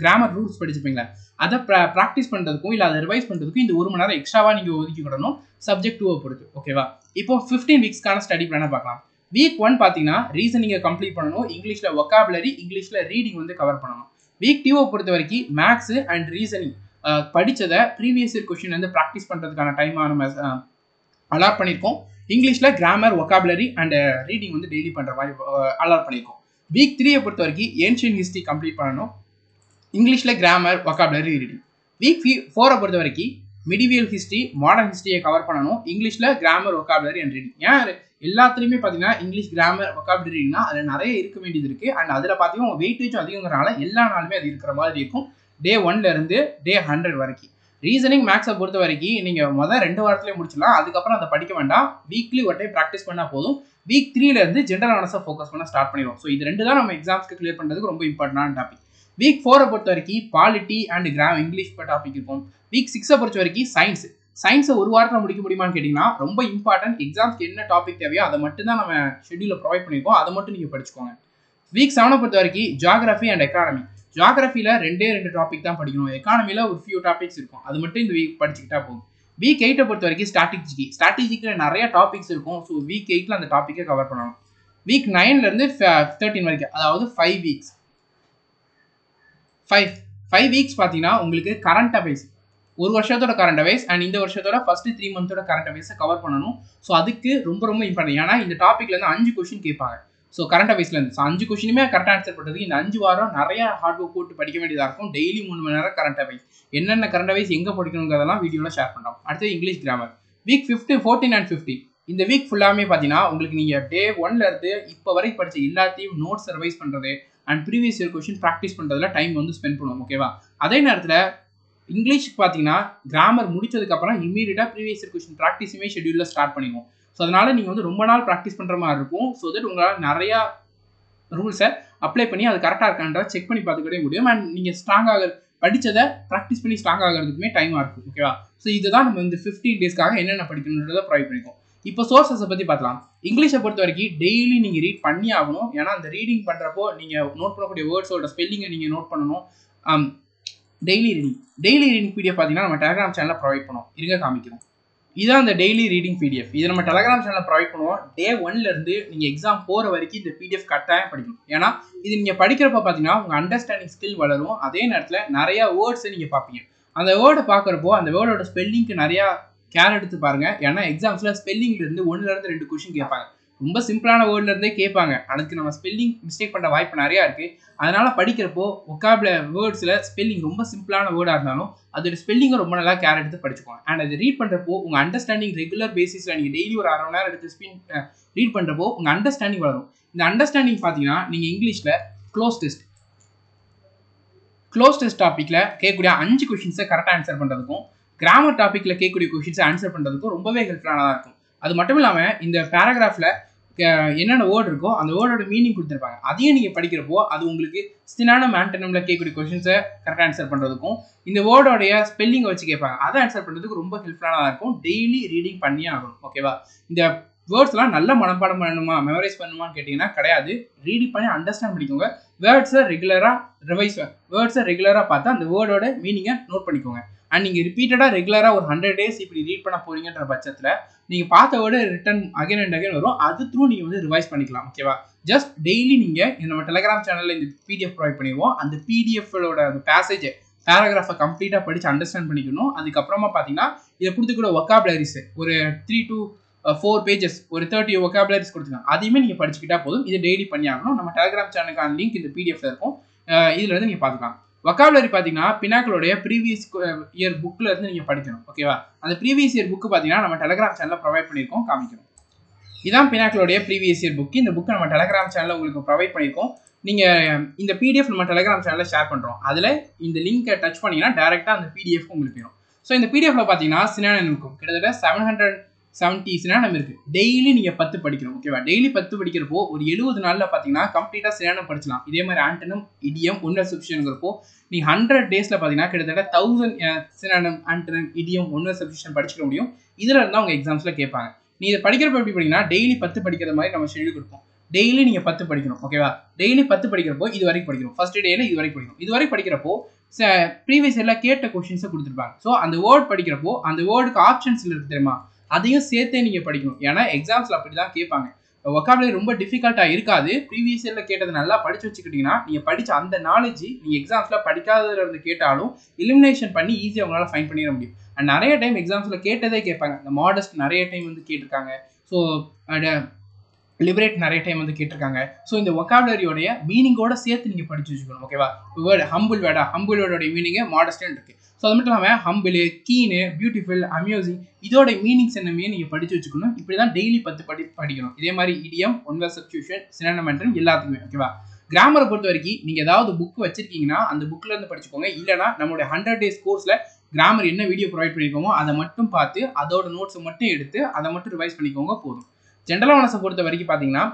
கிராமர் ரூல்ஸ் படிச்சிருப்பீங்களா, அதை ப்ராக்டிஸ் பண்ணுறதுக்கும் இல்லை அதை ரிவைஸ் பண்ணுறதுக்கும் இந்த 1 மணி நேரம் எக்ஸ்ட்ராவாக நீங்கள் ஒதுக்கிக்கிடணும். சப்ஜெக்ட் 2 பொறுத்து. ஓகேவா? இப்போ 15 வீக்ஸ்க்கான ஸ்டடி பிளானை பார்க்கலாம். வீக் 1 பார்த்தீங்கன்னா ரீசனிங்கை கம்ப்ளீட் பண்ணணும். இங்கிலீஷில் வொக்காபுலரி, இங்கிலீஷில் ரீடிங் வந்து கவர் பண்ணணும். வீக் 2 பொறுத்த வரைக்கும் மேக்ஸு அண்ட் ரீசனிங் படித்ததை ப்ரீவியஸ் இயர் கொஸ்டின் வந்து ப்ராக்டிஸ் பண்ணுறதுக்கான டைமாக நம்ம அலாட் பண்ணியிருக்கோம். இங்கிலீஷில் கிராமர், வொக்காபுலரி அண்ட் ரீடிங் வந்து டெய்லி பண்ணுற மாதிரி அலாட் பண்ணியிருக்கோம். வீக் 3 பொறுத்த வரைக்கும் ஏன்ஷியன்ட் ஹிஸ்ட்ரி கம்ப்ளீட் பண்ணணும். இங்கிலீஷில் கிராமர், வொக்காபுலரி, ரீடிங். வீக் 4 பொறுத்த வரைக்கும் மிடிவியல் ஹிஸ்ட்ரி, மாடர்ன் ஹிஸ்ட்ரியை கவர் பண்ணணும். இங்கிலீஷ்ல கிராமர், வொக்காபுலரி அண்ட் ரீடிங். ஏன் எல்லாத்துலேயுமே பார்த்தீங்கன்னா இங்கிலீஷ் கிராமர், வொக்காபுலரி ரீடிங்னா அதில் நிறைய இருக்க வேண்டியது இருக்கு. அண்ட் அதில் பார்த்தீங்கன்னா வெயிட்டேஜும் அதிகங்கிறனால எல்லா நாளுமே அது இருக்கிற மாதிரி இருக்கும். டே 1ல இருந்து டே 100 வரைக்கும். ரீசனிங், மேக்ஸை பொறுத்த வரைக்கும் நீங்கள் முதல் 2 வாரத்திலே முடிச்சிடலாம். அதுக்கப்புறம் அதை படிக்க வேண்டாம். வீக்லி ஒரு டைம் ப்ராக்டிஸ் பண்ணால் போதும். வீக் 3ல இருந்து ஜென்ரல் நாலேஜை ஃபோக்கஸ் பண்ண ஸ்டார்ட் பண்ணிடுவோம். ஸோ இது 2 தான் நம்ம எக்ஸாம்ஸ்க்கு கிளியர் பண்ணுறதுக்கு ரொம்ப இம்பார்ட்டன்டான டாபிக். வீக் 4 பொறுத்த வரைக்கும் பாலிட்டி அண்ட் இங்கிலீஷ் டாபிக் இருக்கும். வீக் 6 பொறுத்த வரைக்கும் சயின்ஸை ஒரு வாரத்தில் முடிக்க முடியுமான்னு கேட்டிங்கன்னா ரொம்ப இம்பார்ட்டன்ட். எக்ஸாம்ஸ்க்கு என்ன டாபிக் தேவையோ அதை மட்டும் தான் நம்ம ஷெட்யூலில் ப்ரொவைட் பண்ணியிருக்கோம். அதை மட்டும் நீங்கள் படிச்சுக்கோங்க. வீக் 7 பொறுத்த வரைக்கும் ஜியாகிரபி அண்ட் எக்கானமி. ஜியாகிரபியில் 2 டாபிக் தான் படிக்கணும். எக்கானமியில் ஒரு ஃபியூ டாபிக்ஸ் இருக்கும். அது மட்டும் இந்த வீக் படிச்சுக்கிட்டா போதும். வீக் 8 பொறுத்த வரைக்கும் ஸ்ட்ராட்டஜிக்கில் நிறைய டாபிக்ஸ் இருக்கும். ஸோ வீக் 8ல் அந்த டாப்பிக்கை கவர் பண்ணணும். வீக் 9லேருந்து 13 வரைக்கும், அதாவது 5 வீக்ஸ். 5 வீக்ஸ் பார்த்தீங்கன்னா உங்களுக்கு கரண்ட் அஃபேர்ஸ், ஒரு வருஷத்தோட கரண்ட் அஃபேர்ஸ் அண்ட் இந்த வருஷத்தோட ஃபர்ஸ்ட் 3 மந்தோட கரண்ட் அஃபேர்ஸை கவர் பண்ணணும். ஸோ அதுக்கு ரொம்ப ரொம்ப இம்பார்ட்டன்ட். ஏன்னா இந்த டாப்பிக்லேருந்து 5 கொஸ்டின் கேட்பாங்க. ஸோ கரண்ட் அஃபேர்ஸ்லேருந்து 5 கொஸ்டினுமே கரெக்டாக ஆன்சர் பண்ணுறதுக்கு இந்த 5 வாரம் நிறைய ஹார்ட் ஒர்க் போட்டு படிக்க வேண்டியதாக இருக்கும். டெய்லி 3 மணி நேரம் கரண்ட் அஃபேர்ஸ். என்னென்ன கரண்ட் அஃபேர்ஸ் எங்கே படிக்கணுங்கிறதெல்லாம் வீடியோவில் ஷேர் பண்ணுறோம். அடுத்து இங்கிலீஷ் கிராமர். வீக் 14 அண்ட் 15 இந்த வீக் ஃபுல்லாமே பார்த்தீங்கன்னா உங்களுக்கு நீங்கள் டே 1ல இருந்து இப்போ வரைக்கும் படித்த எல்லாத்தையும் நோட்ஸ் ரிவைஸ் பண்ணுறது and previous year question practice பண்ணுறதுல டைம் வந்து ஸ்பெண்ட் பண்ணுவோம். ஓகேவா? அதே நேரத்தில் இங்கிலீஷ் பார்த்தீங்கன்னா கிராமர் முடிச்சதுக்கப்புறம் இமீடியட்டாக ப்ரீவியஸ் இயர் கொஸ்டின் ப்ராக்டிஸுமே ஷெட்யூலில் ஸ்டார்ட் பண்ணிடுவோம். ஸோ அதனால் நீங்கள் வந்து ரொம்ப நாள் ப்ராக்டிஸ் பண்ணுற மாதிரி இருக்கும். ஸோ தட் உங்களால் நிறையா ரூல்ஸை அப்ளை பண்ணி அது கரெக்டாக இருக்கான்றதை செக் பண்ணி பார்த்துக்கிட்டே முடியும். அண்ட் நீங்கள் ஸ்ட்ராங்காக படித்ததை ப்ராக்டிஸ் பண்ணி ஸ்ட்ராங் ஆகிறதுக்குமே டைமாக இருக்கும். ஓகேவா? ஸோ இதுதான் நம்ம இந்த 15 டேஸ்க்காக என்னென்ன படிக்கணுன்றதை ப்ரொவைட் பண்ணிக்கோம். இப்போ சோர்ஸஸை பற்றி பார்க்கலாம். இங்கிலீஷை பொறுத்த வரைக்கும் டெய்லி நீங்கள் ரீட் பண்ணி ஆகணும். ஏன்னா அந்த ரீடிங் பண்ணுறப்போ நீங்கள் நோட் பண்ணக்கூடிய வேர்ட்ஸோட ஸ்பெல்லிங்கை நீங்கள் நோட் பண்ணணும். டெய்லி ரீடிங் பிடிஎஃப் பார்த்தீங்கன்னா நம்ம டெலிகிராம் சேனலில் ப்ரொவைட் பண்ணுவோம். இருங்க காமிக்கிறோம். இதான் அந்த டெய்லி ரீடிங் பிடிஎஃப். இது நம்ம டெலிகிராம் சேனலில் ப்ரொவைட் பண்ணுவோம். டே 1லேருந்து நீங்கள் எக்ஸாம் போகிற வரைக்கும் இந்த பிடிஎஃப் கட்டாயம் படிக்கணும். ஏன்னா இது நீங்கள் படிக்கிறப்ப பார்த்தீங்கன்னா உங்கள் அண்டர்ஸ்டாண்டிங் ஸ்கில் வளரும். அதே நேரத்தில் நிறையா வேர்ட்ஸை நீங்கள் பார்ப்பீங்க. அந்த வேர்டை பார்க்குறப்போ அந்த வேர்டோட ஸ்பெல்லிங்க்கு நிறையா கேர் எடுத்து பாருங்கள். ஏன்னா எக்ஸாம்ஸில் ஸ்பெல்லிங்லேருந்து 1லேருந்து 2 கொஸ்டின் கேட்பாங்க. ரொம்ப சிம்பிளான வேர்ட்லேருந்தே கேட்பாங்க. அதுக்கு நம்ம ஸ்பெல்லிங் மிஸ்டேக் பண்ணுற வாய்ப்பு நிறையா இருக்குது. அதனால் படிக்கிறப்போ வொக்காபுலரி வேர்ட்ஸில் ஸ்பெல்லிங் ரொம்ப சிம்பிளான வேர்டாக இருந்தாலும் அதோட ஸ்பெல்லிங்கை ரொம்ப நல்லா கேர் எடுத்து படிச்சுக்கோங்க. அண்ட் அது ரீட் பண்ணுறப்போ உங்கள் அண்டர்ஸ்டாண்டிங் ரெகுலர் பேசிஸில் நீங்கள் டெய்லி ஒரு 1/2 மணி நேரம் எடுத்து ரீட் பண்ணுறப்போ உங்கள் அண்டர்ஸ்டாண்டிங் வளரும். இந்த அண்டர்ஸ்டாண்டிங் பார்த்தீங்கன்னா நீங்கள் இங்கிலீஷில் க்ளோஸ் டெஸ்ட் டாப்பிக்கில் கேட்கக்கூடிய 5 கொஷின்ஸை கரெக்டாக ஆன்சர் பண்ணுறதுக்கும் கிராமர் டாப்பிக்கில் கேட்கக்கூடிய கொஷின்ஸை ஆன்சர் பண்ணுறதுக்கும் ரொம்பவே ஹெல்ப்ஃபுல்லானதாக இருக்கும். அது மட்டும் இல்லாமல் இந்த பேராகிராஃபில் என்னென்ன வேர்டு இருக்கோ அந்த வேர்டோட மீனிங் கொடுத்துருப்பாங்க. அதையும் நீங்கள் படிக்கிறப்போ அது உங்களுக்கு சினானிம் ஆன்டனிமில் கேட்கக்கூடிய கொஷின்ஸை கரெக்டாக ஆன்சர் பண்ணுறதுக்கும் இந்த வேர்டோடைய ஸ்பெல்லிங்கை வச்சு கேட்பாங்க. அதை ஆன்சர் பண்ணுறதுக்கு ரொம்ப ஹெல்ப்ஃபுல்லானதாக இருக்கும். டெய்லி ரீடிங் பண்ணியே ஆகணும். ஓகேவா? இந்த வேர்ட்ஸ்லாம் நல்ல மனப்பாடம் பண்ணணுமா, மெமரைஸ் பண்ணணுமான்னு கேட்டிங்கன்னா கிடையாது. ரீடிங் பண்ணி அண்டர்ஸ்டாண்ட் பண்ணிக்கோங்க. வேர்ட்ஸை ரெகுலராக பார்த்து அந்த வேர்டோட மீனிங்கை நோட் பண்ணிக்கோங்க. அண்ட் நீங்கள் ரிப்பீட்டடாக ரெகுலராக ஒரு 100 days இப்படி ரீட் பண்ண போறீங்கன்ற பட்சத்தில் நீங்கள் பார்த்த word written again and again வரும். அது த்ரூ நீங்கள் வந்து ரிவைஸ் பண்ணிக்கலாம். ஓகேவா? ஜஸ்ட் டெய்லி நீங்கள் நம்ம டெலிகிராம் சேனலில் இந்த பிடிஎஃப் ப்ரொவைட் பண்ணிடுவோம். அந்த பிடிஎஃபோட அந்த பேராகிராஃபை கம்ப்ளீட்டாக படித்து அண்டர்ஸ்டாண்ட் பண்ணிக்கணும். அதுக்கப்புறமா பார்த்தீங்கன்னா இதை கொடுத்துக்கூட வொக்காபுலரிஸ் ஒரு 3 to 4 pages ஒரு 30 வொக்காபுலரிஸ் கொடுத்துருக்காங்க. அதையுமே நீங்கள் படிச்சுக்கிட்டா போதும். இதை டெய்லி பண்ணி ஆகணும். நம்ம டெலிகிராம் சேனலுக்கான லிங்க் இந்த பிடிஎஃப்ல இருக்கும். இதில் இருந்து நீங்கள் பார்த்துக்கலாம். வொக்காபுலரி பார்த்தீங்கன்னா பினாக்கிளோடைய ப்ரீவியஸ் இயர் புக்கில் இருந்து நீங்கள் படிக்கணும். ஓகேவா? அந்த ப்ரீவியஸ் இயர் புக்கு பார்த்தீங்கன்னா நம்ம டெலிகிராம் சேனலில் ப்ரொவைட் பண்ணியிருக்கோம். காமிக்கணும். இதான் பினாக்கிளோடைய ப்ரீவியஸ் இயர் புக்கு. இந்த புக்கை நம்ம டெலிகிராம் சேனலில் உங்களுக்கு ப்ரொவைட் பண்ணியிருக்கோம். நீங்கள் இந்த பிடிஎஃப் நம்ம டெலிகிராம் சேனலில் ஷேர் பண்ணுறோம். அதில் இந்த லிங்கை டச் பண்ணிங்கன்னா டேரெக்டாக அந்த பிடிஎஃப் உங்களுக்கு வேணும். ஸோ இந்த பிடிஎஃப்ல பார்த்தீங்கன்னா சினானிம் இருக்கும். கிட்டத்தட்ட 770 சினானிம் இருக்குது. டெய்லி நீங்கள் 10 படிக்கணும். ஓகேவா? டெய்லி 10 படிக்கிறப்போ ஒரு 70 நாளில் பார்த்தீங்கன்னா கம்ப்ளீட்டாக சினானிம் படிச்சலாம். இதே மாதிரி ஆண்டனம், இடியம், ஒன்வர் சப்ஸ்டியூஷன்ங்கிறப்போ நீங்கள் 100 daysல பார்த்தீங்கன்னா கிட்டத்தட்ட 1000 சினானிம், ஆண்டனம், இடியம், ஒன்வர் சப்ஸ்டியூஷன் படிச்சுக்க முடியும். இதில் இருந்தால் அவங்க எக்ஸாம்ஸில் கேட்பாங்க. நீ இதை படிக்கிறப்ப எப்படி படிங்கன்னா டெய்லி 10 படிக்கிற மாதிரி நம்ம ஷெட்யூல் கொடுப்போம். டெய்லி நீங்கள் 10 படிக்கணும். ஓகேவா? டெய்லி 10 படிக்கிறப்போ இது வரைக்கும் படிக்கணும். ஃபர்ஸ்ட் டேல இது வரைக்கும் படிக்கணும். இது வரைக்கும் படிக்கிறப்போ ப்ரீவியஸ் இயர்ல கேட்ட கொஸ்டின்ஸை கொடுத்துருப்பாங்க. ஸோ அந்த வேர்ட் படிக்கிறப்போ அந்த வேர்டுக்கு ஆப்ஷன்ஸ் இருக்கு தெரியுமா, அதையும் சேர்த்தே நீங்கள் படிக்கணும். ஏன்னா எக்ஸாம்ஸில் அப்படி தான் கேட்பாங்க. வொக்காபுலரி ரொம்ப டிஃபிகல்ட்டாக இருக்காது. ப்ரீவியஸ் இயரில் கேட்டது நல்லா படித்து வச்சுக்கிட்டிங்கன்னா நீங்கள் படித்த அந்த நாலேஜ் நீங்கள் எக்ஸாம்ஸில் படிக்காததுல இருந்து கேட்டாலும் எலிமினேஷன் பண்ணி ஈஸியாக உங்களால் ஃபைன் பண்ணிட முடியும். அண்ட் நிறைய டைம் எக்ஸாம்ஸில் கேட்டதே கேட்பாங்க. இந்த மாடஸ்ட் நிறைய டைம் வந்து கேட்டிருக்காங்க. ஸோ லிபரேட் நிறைய டைம் வந்து கேட்டிருக்காங்க. ஸோ இந்த ஒக்காபுலரியோடைய மீனிங்கோட சேர்த்து நீங்கள் படிச்சு வச்சுக்கணும். ஓகேவா? வேர்டு ஹம்பிள் வேர்டோடைய மீனிங்கு மாடஸ்ட்னு இருக்கு. ஸோ அது மட்டும் இல்லாமல் ஹம்பிள், கீனு, பியூட்டிஃபுல், அம்யூசிங் இதோட மீனிங்ஸ் என்னமே நீங்கள் படிச்சு வச்சுக்கணும். இப்படி தான் டெய்லி 10 படிக்கணும். இதே மாதிரி இடியம், ஒன் வேர்ட் சப்ஸ்டிடியூஷன், சினோனிம் எல்லாத்துக்குமே. ஓகேவா? கிராமரை பொறுத்த வரைக்கும் நீங்கள் ஏதாவது புக் வச்சிருக்கீங்கன்னா அந்த புக்கில் இருந்து படிச்சுக்கோங்க. இல்லைனா நம்மளுடைய 100 days கோர்ஸில் கிராமர் என்ன வீடியோ ப்ரொவைட் பண்ணியிருக்கோமோ அதை மட்டும் பார்த்து அதோட நோட்ஸை மட்டும் எடுத்து அதை மட்டும் ரிவைஸ் பண்ணிக்கோங்க போதும். ஜென்ரல் அவேர்னஸை பொறுத்த வரைக்கும் பார்த்தீங்கன்னா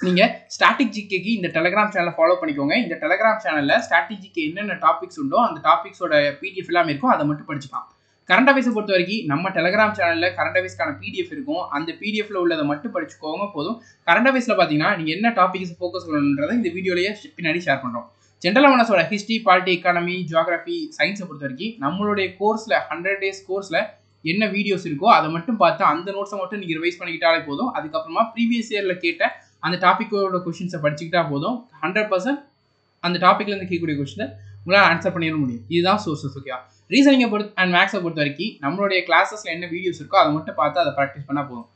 நீங்கள் ஸ்டாட்டிக் ஜிகேக்கு இந்த டெலிகிராம் சேனலை ஃபாலோ பண்ணிக்கோங்க. இந்த டெலிகிராம் சேனலில் ஸ்டாட்டிக் ஜிகே என்னென்ன டாபிக்ஸ் உண்டோ அந்த டாபிக்ஸோட பிடிஎஃப் எல்லாமே இருக்கும், அதை மட்டும் படிச்சுக்கலாம். கரண்ட் அஃபேர்ஸை பொறுத்த வரைக்கும் நம்ம டெலிகிராம் சேனலில் கரண்ட் அஃபேர்ஸ்க்கான பிடிஎஃப் இருக்கும். அந்த பிடிஎஃப்ல உள்ளதை மட்டும் படிச்சுக்கோங்க போதும். கரண்ட் அஃபேர்ஸில் பார்த்தீங்கன்னா நீங்கள் என்ன டாபிக்ஸ் ஃபோக்கஸ் பண்ணணுன்றதை இந்த வீடியோலேயே பின்னாடி ஷேர் பண்ணுறோம். ஜென்ரல் அவேர்னஸோட ஹிஸ்ட்ரி, பாலிட்டி, எக்கானமி, ஜியோகிராஃபி, சயின்ஸை பொறுத்த வரைக்கும் நம்மளுடைய கோர்ஸில் 100 days கோர்ஸில் என்ன வீடியோஸ் இருக்கோ அதை மட்டும் பார்த்து அந்த நோட்ஸை மட்டும் நீங்கள் ரிவைஸ் பண்ணிக்கிட்டாலே போதும். அதுக்கப்புறமா ப்ரீவியஸ் இயரில் கேட்ட அந்த டாப்பிக்கோட கொஸ்டின்ஸை படிச்சுக்கிட்டா போதும். 100% அந்த டாப்பிக்லேருந்து கேட்கக்கூடிய கொஸ்டினை உங்களால் ஆன்சர் பண்ணிட முடியும். இதுதான் சோர்ஸஸ். ஓகேவா? ரீசனிங்கை அண்ட் மேக்ஸை பொறுத்த வரைக்கும் நம்மளுடைய கிளாஸஸில் என்ன வீடியோஸ் இருக்கோ அதை மட்டும் பார்த்து அதை ப்ராக்டிஸ் பண்ணால் போதும்.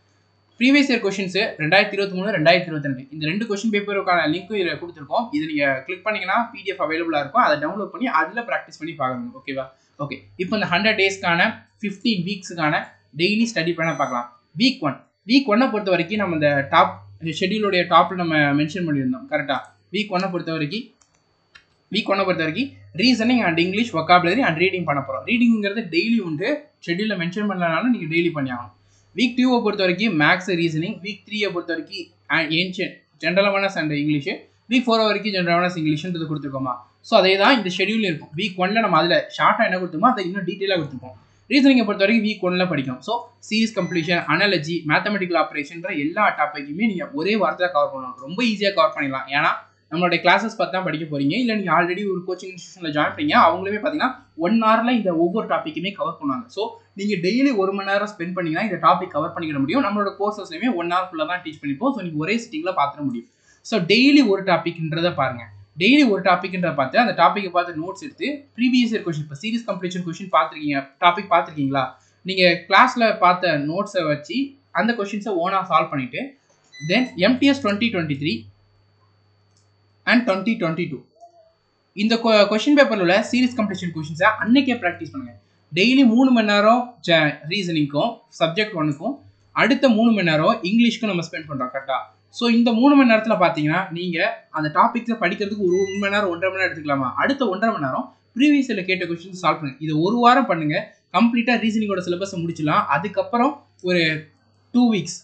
ப்ரீவியஸ் இயர் கொஸ்டின்ஸ் 2023, 2022 இந்த 2 கொஸ்டின் பேப்பருக்கான லிங்க்கும் இதில் கொடுத்துருக்கோம். இது நீங்கள் கிளிக் பண்ணிங்கன்னா பிடிஎஃப் அவைலபிளாக இருக்கும். அதை டவுன்லோட் பண்ணி அதில் ப்ராக்டிஸ் பண்ணி பார்க்கணும். ஓகேவா? ஓகே, இப்போ இந்த 100 daysக்கான 15 வீக்ஸுக்கான டெய்லி ஸ்டடி பிளானை பார்க்கலாம். வீக் ஒன்னை பொறுத்த வரைக்கும் நம்ம இந்த டாப் ஷெட்யூலோடைய டாப்பில் நம்ம மென்ஷன் பண்ணியிருந்தோம். கரெக்டாக? வீக் ஒன்னை பொறுத்த வரைக்கும் reasoning and English, vocabulary and reading பண்ண போகிறோம். ரீடிங்கிறது டெய்லி உண்டு, ஷெட்யூலில் மென்ஷன் பண்ணலனாலும் நீங்கள் டெய்லி பண்ணி ஆகணும். வீக் 2 பொறுத்த வரைக்கும் மேக்ஸ், ரீசனிங். வீக் 3 பொறுத்த வரைக்கும் ancient, general awareness and English. Week 4 வரைக்கும் ஜென்ரல் அவேர்னஸ் இங்கிலீஷ்ன்றது கொடுத்துருக்கோமா. ஸோ அதே தான் இந்த ஷெட்யூல் இருக்கும். வீக் 1ல் நம்ம அதில் ஷார்ட்டாக என்ன கொடுத்தோமோ அதை இன்னும் டீட்டெயிலாக கொடுத்துருப்போம். ரீசனிங்கை பொறுத்த வரைக்கும் வீக் 1ல் படிக்கணும். So series completion, analogy, mathematical ஆப்ரேஷன்ற எல்லா டாப்பிக்குமே நீங்கள் ஒரே வாரத்தில் கவர் பண்ணணும். ரொம்ப ஈஸியாக கவர் பண்ணிடலாம். ஏன்னா நம்மளுடைய கிளாஸஸ் பார்த்து தான் படிக்க போகிறீங்க. இல்லை நீங்கள் ஆல்ரெடி ஒரு கோச்சிங் இன்ஸ்டியூஷனில் ஜாயின் பண்ணீங்க, அவங்களுமே பார்த்தீங்கன்னா 1 hourல இந்த ஒவ்வொரு டாப்பிக்குமே கவர் பண்ணுவாங்க. ஸோ நீங்கள் டெய்லி 1 மணி நேரம் ஸ்பெண்ட் பண்ணிங்கன்னா இந்த டாபிக் கவர் பண்ணிக்கிட முடியும். நம்மளோட கோர்சஸ்லையுமே 1 hourக்குள்ளே தான் டீச் பண்ணிப்போம். ஸோ நீங்கள் ஒரே சிட்டிங்கில் பார்த்துட முடியும். ஸோ டெய்லி ஒரு டாபிக்ன்றதை பாருங்கள். டெய்லி ஒரு டாபிக்ன்றதை பார்த்து அந்த டாப்பிக்கை பார்த்து நோட்ஸ் எடுத்து ப்ரீவியஸ் இயர் கொஸ்டின், இப்போ சீரிஸ் கம்ப்ளீஷன் கொஸ்டின் டாபிக் பார்த்துருக்கீங்களா, நீங்கள் கிளாஸில் பார்த்த நோட்ஸை வச்சு அந்த கொஸ்டின்ஸை ஓனாக சால்வ் பண்ணிவிட்டு தென் MTS 2023 அண்ட் 2022 இந்த கொஸ்டின் பேப்பரில் உள்ள சீரிஸ் கம்ப்ளீஷன் கொஸ்டின்ஸை அன்னைக்கே ப்ராக்டிஸ் பண்ணுங்கள். டெய்லி 3 மணி நேரம் ரீசனிங்க்கும் சப்ஜெக்ட் 1க்கும், அடுத்த 3 மணி நேரம் இங்கிலீஷ்க்கும் நம்ம ஸ்பெண்ட் பண்ணுறோம். கரெக்டாக? ஸோ இந்த 3 மணி நேரத்தில் பார்த்தீங்கன்னா நீங்கள் அந்த டாபிக்ஸை படிக்கிறதுக்கு ஒரு 1 மணி நேரம் 1.5 மணி நேரம் எடுத்துக்கலாமா. அடுத்த 1.5 மணி நேரம் ப்ரீவியஸ் இயரில் கேட்ட கொஸ்டின்ஸ் சால்வ் பண்ணுங்க. இது ஒரு வாரம் பண்ணுங்கள், கம்ப்ளீட்டாக ரீசனிங்கோட சிலபஸை முடிச்சிடலாம். அதுக்கப்புறம் ஒரு 2 weeks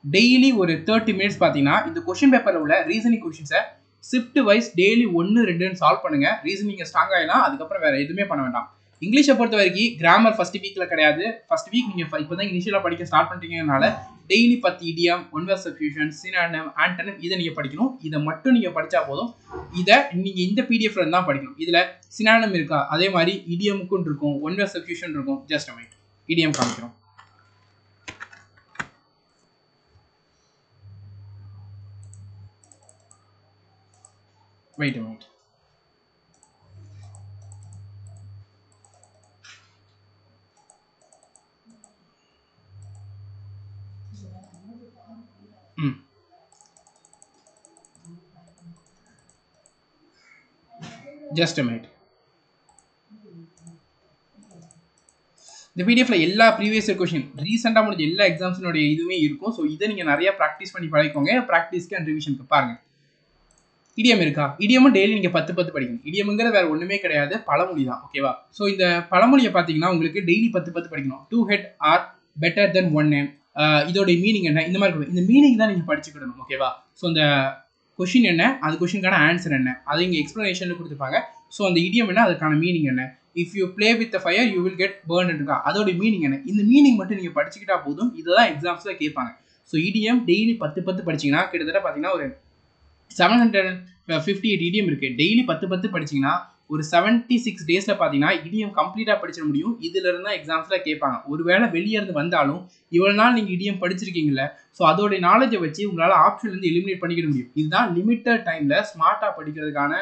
டெய்லி ஒரு 30 minutes பார்த்தீங்கன்னா இந்த கொஸ்டின் பேப்பரில் உள்ள ரீசனிங் கொஸ்டின்ஸை ஷிஃப்ட் வைஸ் டெய்லி 1, 2 சால்வ் பண்ணுங்கள். ரீசனிங்கை ஸ்ட்ராங் ஆகிடலாம். அதுக்கப்புறம் வேறு எதுவுமே பண்ண வேண்டாம். இங்கிலீஷை பொறுத்த வரைக்கும் கிராமர் ஃபர்ஸ்ட் வீக்கில் கிடையாது. ஃபர்ஸ்ட் வீக் நீங்கள் இப்போ தான் இனிஷியலாக படிக்க ஸ்டார்ட் பண்ணிட்டீங்கனால daily 10 idiom, one word substitution, synonym, antonym இதை நீங்கள் படிக்கணும். இதை மட்டும் நீங்கள் படித்தா போதும். இதை நீங்கள் இந்த பிடிஎஃப்ல தான் படிக்கணும். இதில் சினோனிம் இருக்கா, அதே மாதிரி இடியமுக்கும் இருக்கும், ஒன் வேர்ட் சப்ஸ்டிடியூஷன் இருக்கும். ஜஸ்ட் அ மினிட், இடியம் காமிக்கிறோம். Wait a minute. Just a minute. இந்த பிடிஎஃப்ல எல்லா ப்ரீவியஸ் இயர் கொஸ்டின் ரீசெண்டாக முடிஞ்ச எல்லா எக்ஸாம்ஸினுடைய இதுவுமே இருக்கும். ஸோ இதை நீங்கள் நிறைய ப்ராக்டிஸ் பண்ணி பழகிக்கோங்க. ப்ராக்டிஸ்க்கு அண்ட் ரிவிஷனுக்கு பாருங்கள். இடியம் இருக்கா, இடியமும் டெய்லி நீங்கள் 10 படிக்கணும். இடியம்ங்கிறது வேறு ஒன்றுமே கிடையாது, பழமொழி தான். ஓகேவா? ஸோ இந்த பழமொழியை பார்த்தீங்கன்னா உங்களுக்கு டெய்லி 10 படிக்கணும். 2 head are better then 1 name. இதோடைய மீனிங் என்ன, இந்த மாதிரி இந்த மீனிங் தான் நீங்கள் படிச்சுக்கிடணும். ஓகேவா? ஸோ இந்த கொஷின் என்ன, அது கொஷினுக்கான ஆன்சர் என்ன, அதை இங்கே எக்ஸ்ப்ளனேஷனில் கொடுத்துருப்பாங்க. ஸோ அந்த இடியம் என்ன, அதுக்கான மீனிங் என்ன. If you play with fire you will get burn இருக்கா, அதோட மீனிங் என்ன. இந்த மீனிங் மட்டும் நீங்கள் படிச்சுக்கிட்டா போதும். இதை தான் எக்ஸாம்ஸில் கேட்பாங்க. ஸோ இடியம் டெய்லி 10 படிச்சிங்கன்னா கிட்டத்தட்ட பார்த்தீங்கன்னா ஒரு 758 இடியம் இருக்குது. டெய்லி 10 படிச்சிங்கன்னா ஒரு 76 டேஸில் பார்த்தீங்கன்னா இடியம் கம்ப்ளீட்டாக படிச்சிட முடியும். இதில் இருந்தால் எக்ஸாம்ஸில் கேட்பாங்க. ஒருவேளை வெளியே இருந்து வந்தாலும் இவ்வளோ நாள் நீங்கள் இடியம் படிச்சிருக்கீங்களே, ஸோ அதோடைய நாலேஜை வச்சு உங்களால் ஆப்ஷன்லேருந்து எலிமினேட் பண்ணிக்கிட முடியும். இதுதான் லிமிட்டட் டைமில் ஸ்மார்ட்டாக படிக்கிறதுக்கான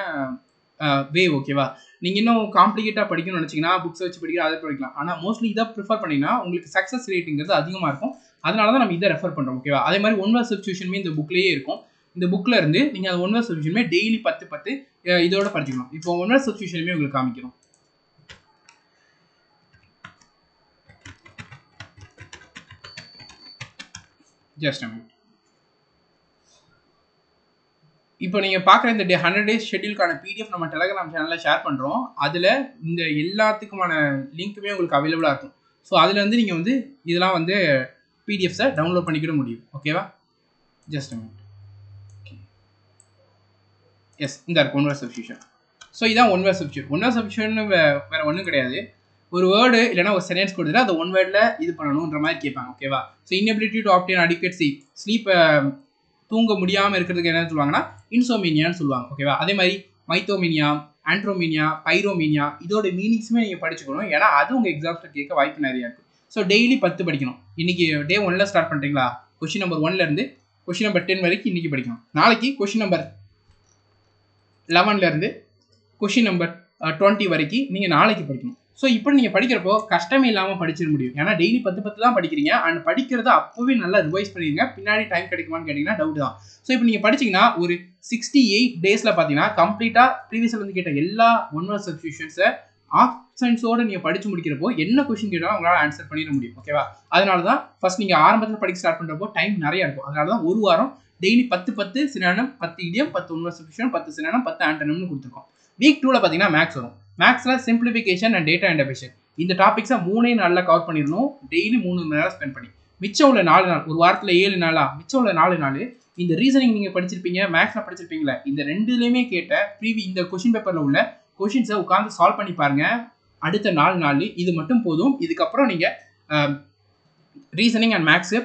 வே. ஓகேவா? நீங்கள் இன்னும் காம்ப்ளிகேட்டாக படிக்கணும்னு நினச்சிங்கன்னா புக்ஸ் வச்சு படிக்கிற அதை படிக்கலாம். ஆனால் மோஸ்ட்லி இதை ப்ரிஃபர் பண்ணிங்கன்னா உங்களுக்கு சக்ஸஸ் ரேட்டுங்கிறது அதிகமாக இருக்கும். அதனால தான் நம்ம இதை ரெஃபர் பண்ணுறோம். ஓகேவா? அதே மாதிரி ஒன் வேர்ட் சப்ஸ்டிடியூஷனுமே இந்த புக்லேயே இருக்கும். இந்த புக்கில் இருந்து நீங்கள் அந்த ஒன் வேர்ட் சப்ஸ்டிடியூஷனுமே டெய்லி 10 இதோட படிச்சுக்கணும். இப்போ ஒன் வேர்ட் சப்ஸ்டிடியூஷனுமே உங்களுக்கு காமிக்கிறோம். Just a minute. இப்போ நீங்கள் பார்க்குற இந்த 100 days ஷெட்யூலுக்கான பிடிஎஃப் நம்ம டெலகிராம் சேனலில் ஷேர் பண்ணுறோம். அதில் இந்த எல்லாத்துக்குமான லிங்க்குமே உங்களுக்கு அவைலபிளாக இருக்கும். ஸோ அதில் வந்து நீங்கள் வந்து இதெல்லாம் வந்து பிடிஎஃப்ஸை டவுன்லோட் பண்ணிக்கிட முடியும். ஓகேவா? Just a minute. எஸ், இந்த இருக்கு ஒன் வேர்ட் சப்ஸ்டிடியூஷன். ஸோ இதான் one word substitution. One word substitution வேறு ஒன்றும் கிடையாது. ஒரு வேர்டு இல்லைனா ஒரு சென்டென்ஸ் கொடுத்துட்டு அதை ஒன் வேர்டில் இது பண்ணணுன்ற மாதிரி கேட்பாங்க. ஓகேவா? So inability to obtain adequate sleep, தூங்க முடியாமல் இருக்கிறதுக்கு என்ன சொல்லுவாங்கன்னா இன்சோமீனியான்னு சொல்லுவாங்க. ஓகேவா? அதே மாதிரி மைத்தோமீனியா, ஆண்ட்ரோமீனியா, பைரோமீனியா இதோட மீனிங்ஸுமே நீங்கள் படிச்சுக்கணும். ஏன்னா அது உங்கள் எக்ஸாம்ஸில் கேட்க வாய்ப்பு நிறையா இருக்குது. ஸோ டெய்லி 10 படிக்கணும். இன்றைக்கி டே 1ல் ஸ்டார்ட் பண்ணுறீங்களா? கொஷின் நம்பர் 1லேருந்து கொஷின் நம்பர் 10 வரைக்கும் இன்றைக்கி படிக்கணும். நாளைக்கு கொஷின் நம்பர் 11லேருந்து கொஷின் நம்பர் 20 வரைக்கும் நீங்கள் நாளைக்கு படிக்கணும். ஸோ இப்படி நீங்கள் படிக்கிறப்போ கஷ்டமே இல்லாமல் படிச்சிட முடியும். ஏன்னா டெய்லி 10 தான் படிக்கிறீங்க. அண்ட் படிக்கிறத அப்போவே நல்லா ரிவைஸ் பண்ணிடுங்க. பின்னாடி டைம் கிடைக்குமான்னு கேட்டிங்கன்னா டவுட் தான். ஸோ இப்போ நீங்கள் படிச்சிங்கன்னா ஒரு 68 டேஸில் பார்த்தீங்கன்னா கம்ப்ளீட்டாக ப்ரீவியஸில் வந்து கேட்ட எல்லா ஒன் வேர்ட் சப்ஸ்டிடியூஷன்ஸை ஆப்ஷன்ஸோடு நீங்கள் படித்து முடிக்கிறப்போ என்ன கொஷின் கேட்டாலும் உங்களால் ஆன்சர் பண்ணிட முடியும். ஓகேவா? அதனால தான் ஃபர்ஸ்ட் நீங்கள் ஆரம்பத்தில் படிக்க ஸ்டார்ட் பண்ணுறப்போ டைம் நிறையா இருக்கும். அதனால தான் ஒரு வாரம் daily 10 synonym, 10 இடியம், 10 one word substitution, 10 synonym, 10 ஆண்டனம்னு கொடுத்துருக்கோம். வீக் 2ல் பார்த்தீங்கன்னா மேக்ஸ் வரும். மேக்ஸில் சிம்பிளிஃபிகேஷன் அண்ட் டேட்டா இன்டர்பிரேஷன் இந்த டாபிக்ஸை 3 நாளில் கவர் பண்ணிடணும். டெய்லி 3 மணி நேரம் ஸ்பெண்ட் பண்ணி மிச்சம் உள்ள 4 நாள், ஒரு வாரத்தில் 7 நாளா, மிச்சம் உள்ள 4 நாள் இந்த ரீசனிங் நீங்கள் படிச்சிருப்பீங்க, மேக்ஸில் படிச்சிருப்பீங்களா, இந்த ரெண்டுலேயுமே கேட்ட இந்த கொஷின் பேப்பரில் உள்ள கொஷின்ஸை உட்காந்து சால்வ் பண்ணி பாருங்க. அடுத்த 4 நாள் இது மட்டும் போதும். இதுக்கப்புறம் நீங்கள் ரீசனிங் அண்ட் மேக்ஸு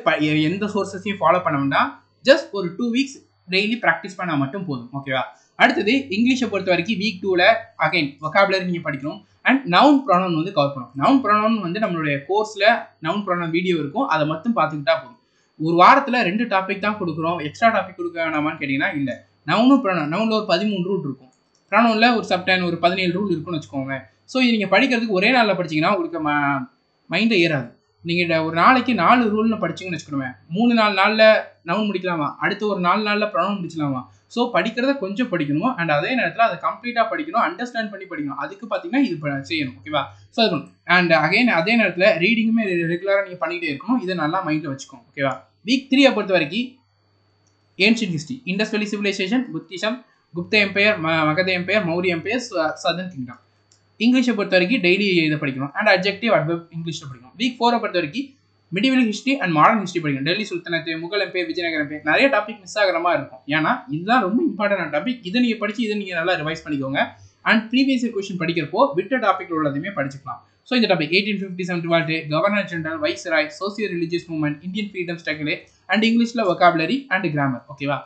எந்த சோர்ஸஸையும் ஃபாலோ பண்ண வேண்டாம். ஜஸ்ட் ஒரு 2 வீக்ஸ் டெய்லி ப்ராக்டிஸ் பண்ணால் மட்டும் போதும். ஓகேவா? அடுத்தது இங்கிலீஷை பொறுத்த வரைக்கும் வீக் 2ல் அகைன் வொக்காபுலரி நீங்கள் படிக்கணும். அண்ட் நவுன் ப்ரொனவுன் வந்து கவர் பண்ணணும். நவுன் ப்ரொனவுன் வந்து நம்மளுடைய கோர்ஸில் நவுன் ப்ரொனவுன் வீடியோ இருக்கும். அதை மட்டும் பார்த்துக்கிட்டா போதும். ஒரு வாரத்தில் 2 டாபிக் தான் கொடுக்குறோம், எக்ஸ்ட்ரா டாபிக் கொடுக்க வேணாமான்னு கேட்டிங்கன்னா இல்லை. நவுனும் ப்ரொனவுன், நவுனில் ஒரு 13 ரூல் இருக்கும், ப்ரொனவுனில் ஒரு சப்டைன் ஒரு 17 ரூல் இருக்குன்னு வச்சுக்கோங்க. ஸோ இது நீங்கள் படிக்கிறதுக்கு ஒரே நாளில் படிச்சிங்கன்னா உங்களுக்கு மைண்டை ஏறாது. நீங்கள் ஒரு நாளைக்கு 4 ரூல்னு படிச்சிங்கன்னு வச்சுக்கோங்க. 3-4 நாளில் நவுன் முடிக்கலாமா, அடுத்து ஒரு 4 நாளில் ப்ரொனவுன் முடிக்கலாமா. ஸோ படிக்கிறத கொஞ்சம் படிக்கணும். அண்ட் அதே நேரத்தில் அதை கம்ப்ளீட்டாக படிக்கணும், அண்டர்ஸ்டாண்ட் பண்ணி படிக்கணும். அதுக்கு பார்த்தீங்கன்னா இது செய்யணும். ஓகேவா? ஸோ அது பண்ணணும். அண்ட் அகைன் அதே நேரத்தில் ரீடிங்குமே ரெகுலராக நீங்கள் பண்ணிகிட்டே இருக்கணும். இதை நல்லா மைண்டில் வச்சுக்கோங்க. ஓகேவா? வீக் 3 பொறுத்த வரைக்கும் ancient history, Indus valley civilisation, Buddhism, Gupta empire, Magadha empire, Maurya empire, southern kingdom. இங்கிலீஷை பொறுத்த வரைக்கும் டெய்லி இதை படிக்கணும். அண்ட் அட்ஜெக்டிவ் அட்வர்ப் இங்கிலீஷில் படிக்கணும். வீக் 4 பொறுத்த வரைக்கும் medieval history and modern history படிக்கணும். டெல்லி சுல்தானத்து, முகல் எம்பையர், விஜயநகர் எம்பையர், நிறைய டாபிக் மிஸ் ஆகிற மாதிரி இருக்கும். ஏன்னா இதுதான் ரொம்ப இம்பார்ட்டன்ட் டாபிக். இதை நீங்கள் படித்து இதை நீங்கள் நல்லா ரிவைஸ் பண்ணிக்கோங்க. அண்ட் ப்ரீவியஸ் இயர் கொஸ்டின் படிக்கிறப்போ விட்ட டாபிக் உள்ளதுமே படிச்சுக்கலாம். ஸோ இந்த topic 1857 revolt, governor general, viceroy, social religious movement, Indian freedom struggle and இங்கிலீஷில் வொக்காபுலரி அண்ட் கிராமர். ஓகேவா?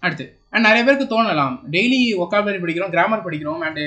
அடுத்து அண்ட் நிறைய பேருக்கு தோணலாம், டெய்லி வொக்காபுலரி படிக்கிறோம், கிராமர் படிக்கிறோம், அண்ட்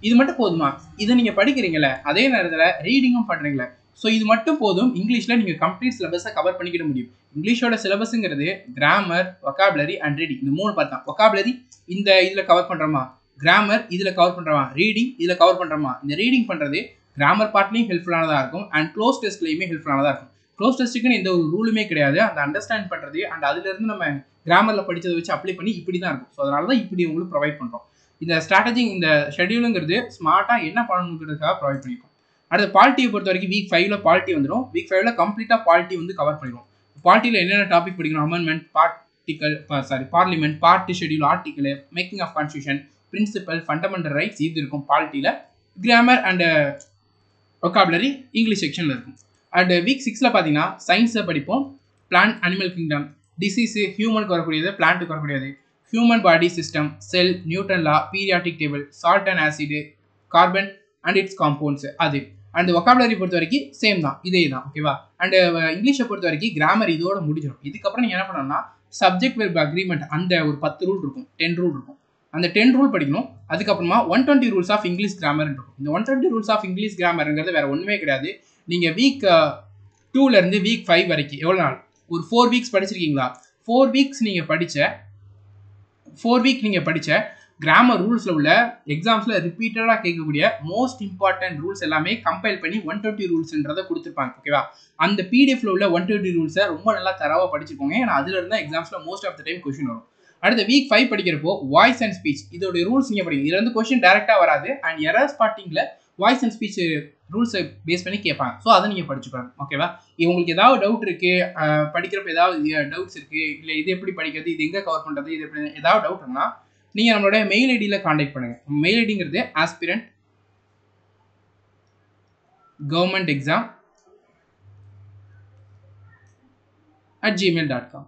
இது மட்டும் போதுமா, இதை நீங்கள் படிக்கிறீங்களே அதே நேரத்தில் ரீடிங்கும் பண்ணுறீங்களே, ஸோ இது மட்டும் போதும். இங்கிலீஷில் நீங்கள் கம்ப்ளீட் சிலபஸை கவர் பண்ணிக்கிட முடியும். இங்கிலீஷோட சிலபஸுங்கிறது கிராமர், வொக்காபுலரி அண்ட் ரீடிங் இந்த 3 பார்த்தா. வொக்காபுலரி இந்த இதில் கவர் பண்ணுறோமா, கிராமர் இதில் கவர் பண்ணுறோமா, ரீடிங் இதில் கவர் பண்ணுறோமா. இந்த ரீடிங் பண்ணுறது கிராமர் பார்ட்லையும் ஹெல்ப்ஃபுல்லானதாக இருக்கும் அண்ட் க்ளோஸ் டெஸ்ட்லையுமே ஹெல்ப்ஃபுல்லானதாக இருக்கும். க்ளோஸ் டெஸ்ட்டுக்குன்னு எந்த ஒரு ரூலுமே கிடையாது. அந்த அண்டர்ஸ்டாண்ட் பண்ணுறது அண்ட் அதுலேருந்து நம்ம கிராமரில் படித்ததை வச்சு அப்ளை பண்ணி இப்படி தான் இருக்கும். ஸோ அதனால தான் இப்படி உங்களுக்கு ப்ரொவைட் பண்ணுறோம். இந்த ஸ்ட்ராட்டஜி, இந்த ஷெடியூலுங்கிறது ஸ்மார்ட்டாக என்ன பண்ணணுங்கிறதுக்காக ப்ரொவைட் பண்ணியிருக்கோம். அடுத்து பாலிட்டியை பொறுத்த வரைக்கும் வீக் 5ல் பாலிட்டி வந்துடும். வீக் 5ல் கம்ப்ளீட்டாக பாலிட்டி வந்து கவர் பண்ணிடுவோம். பாலிட்டியில் என்னென்ன டாபிக் படிக்கணும், amendment, parliament, party schedule, article, making of constitution, principle, fundamental rights இது இருக்கும் பாலிட்டியில். கிராமர் அண்ட் வொக்காபுலரி இங்கிலீஷ் செக்ஷனில் இருக்கும். அண்ட் வீக் 6ல் பார்த்தீங்கன்னா சயின்ஸை படிப்போம். பிளான்ட், அனிமல் கிங்டம், டிசீஸு, ஹியூமனுக்கு வரக்கூடியது, பிளான்ட்டுக்கு வரக்கூடியது, human body system, cell, Newton law, periodic table, salt and acid, carbon and its compounds அது. அண்ட் வொக்காபுலரி பொறுத்த வரைக்கும் சேம் தான், இதே தான். ஓகேவா? அண்ட் இங்கிலீஷை பொறுத்த வரைக்கும் கிராமர் இதோட முடிஞ்சிடும். இதுக்கப்புறம் நீங்கள் என்ன பண்ணணும்னா சப்ஜெக்ட் வெர்ப் அக்ரிமெண்ட் அந்த ஒரு 10 ரூல் இருக்கும், 10 ரூல் இருக்கும். அந்த 10 ரூல் படிக்கணும். அதுக்கப்புறமா 120 ரூல்ஸ் ஆஃப் இங்கிலீஷ் கிராமர் இருக்கும். இந்த 120 ரூல்ஸ் ஆஃப் இங்கிலீஷ் கிராமருங்கிறது வேறு ஒன்றுமே கிடையாது. நீங்கள் வீக் 2லேருந்து வீக் 5 வரைக்கும் எவ்வளோ நாள், ஒரு 4 வீக்ஸ் படிச்சிருக்கீங்களா, 4 வீக் நீங்கள் படித்த கிராமர் ரூல்ஸில் உள்ள எக்ஸாம்ஸில் ரிப்பீட்டடாக கேட்கக்கூடிய மோஸ்ட் இம்பார்ட்டன்ட் ரூல்ஸ் எல்லாமே கம்பைல் பண்ணி 120 ரூல்ஸ்ன்றதை கொடுத்துருப்பாங்க ஓகேவா. அந்த பிடிஎஃப்ல உள்ள 120 ரூல்ஸை ரொம்ப நல்லா தரவாக படிச்சுக்கோங்க. ஏன்னா அதில் இருந்தால் எக்ஸாம்ஸில் most of the time question வரும். அடுத்த வீக் 5 படிக்கிறப்போ வாய்ஸ் அண்ட் ஸ்பீச் இதோட ரூல்ஸ் நீங்கள் படிக்கும். இதுல இருந்து கொஸ்டின் டேரெக்டாக வராது. அண்ட் எரர் ஸ்பாட்டிங்கில் வாய்ஸ் அண்ட் ஸ்பீச் ரூல்ஸை பேஸ் பண்ணி கேட்பாங்க. ஸோ அதை நீங்கள் படிச்சுப்பாங்க ஓகேவா. உங்களுக்கு ஏதாவது டவுட் இருக்குது, படிக்கிறப்ப ஏதாவது டவுட்ஸ் இருக்குது, இல்லை இது எப்படி படிக்கிறது, இது எங்கே கவர் பண்ணுறது, இது எப்படி ஏதாவது டவுட் இருந்தால் நீங்கள் நம்மளோட மெயில் ஐடியில் காண்டாக்ட் பண்ணுங்கள். மெயில் ஐடிங்கிறது aspirant government exam @gmail.com.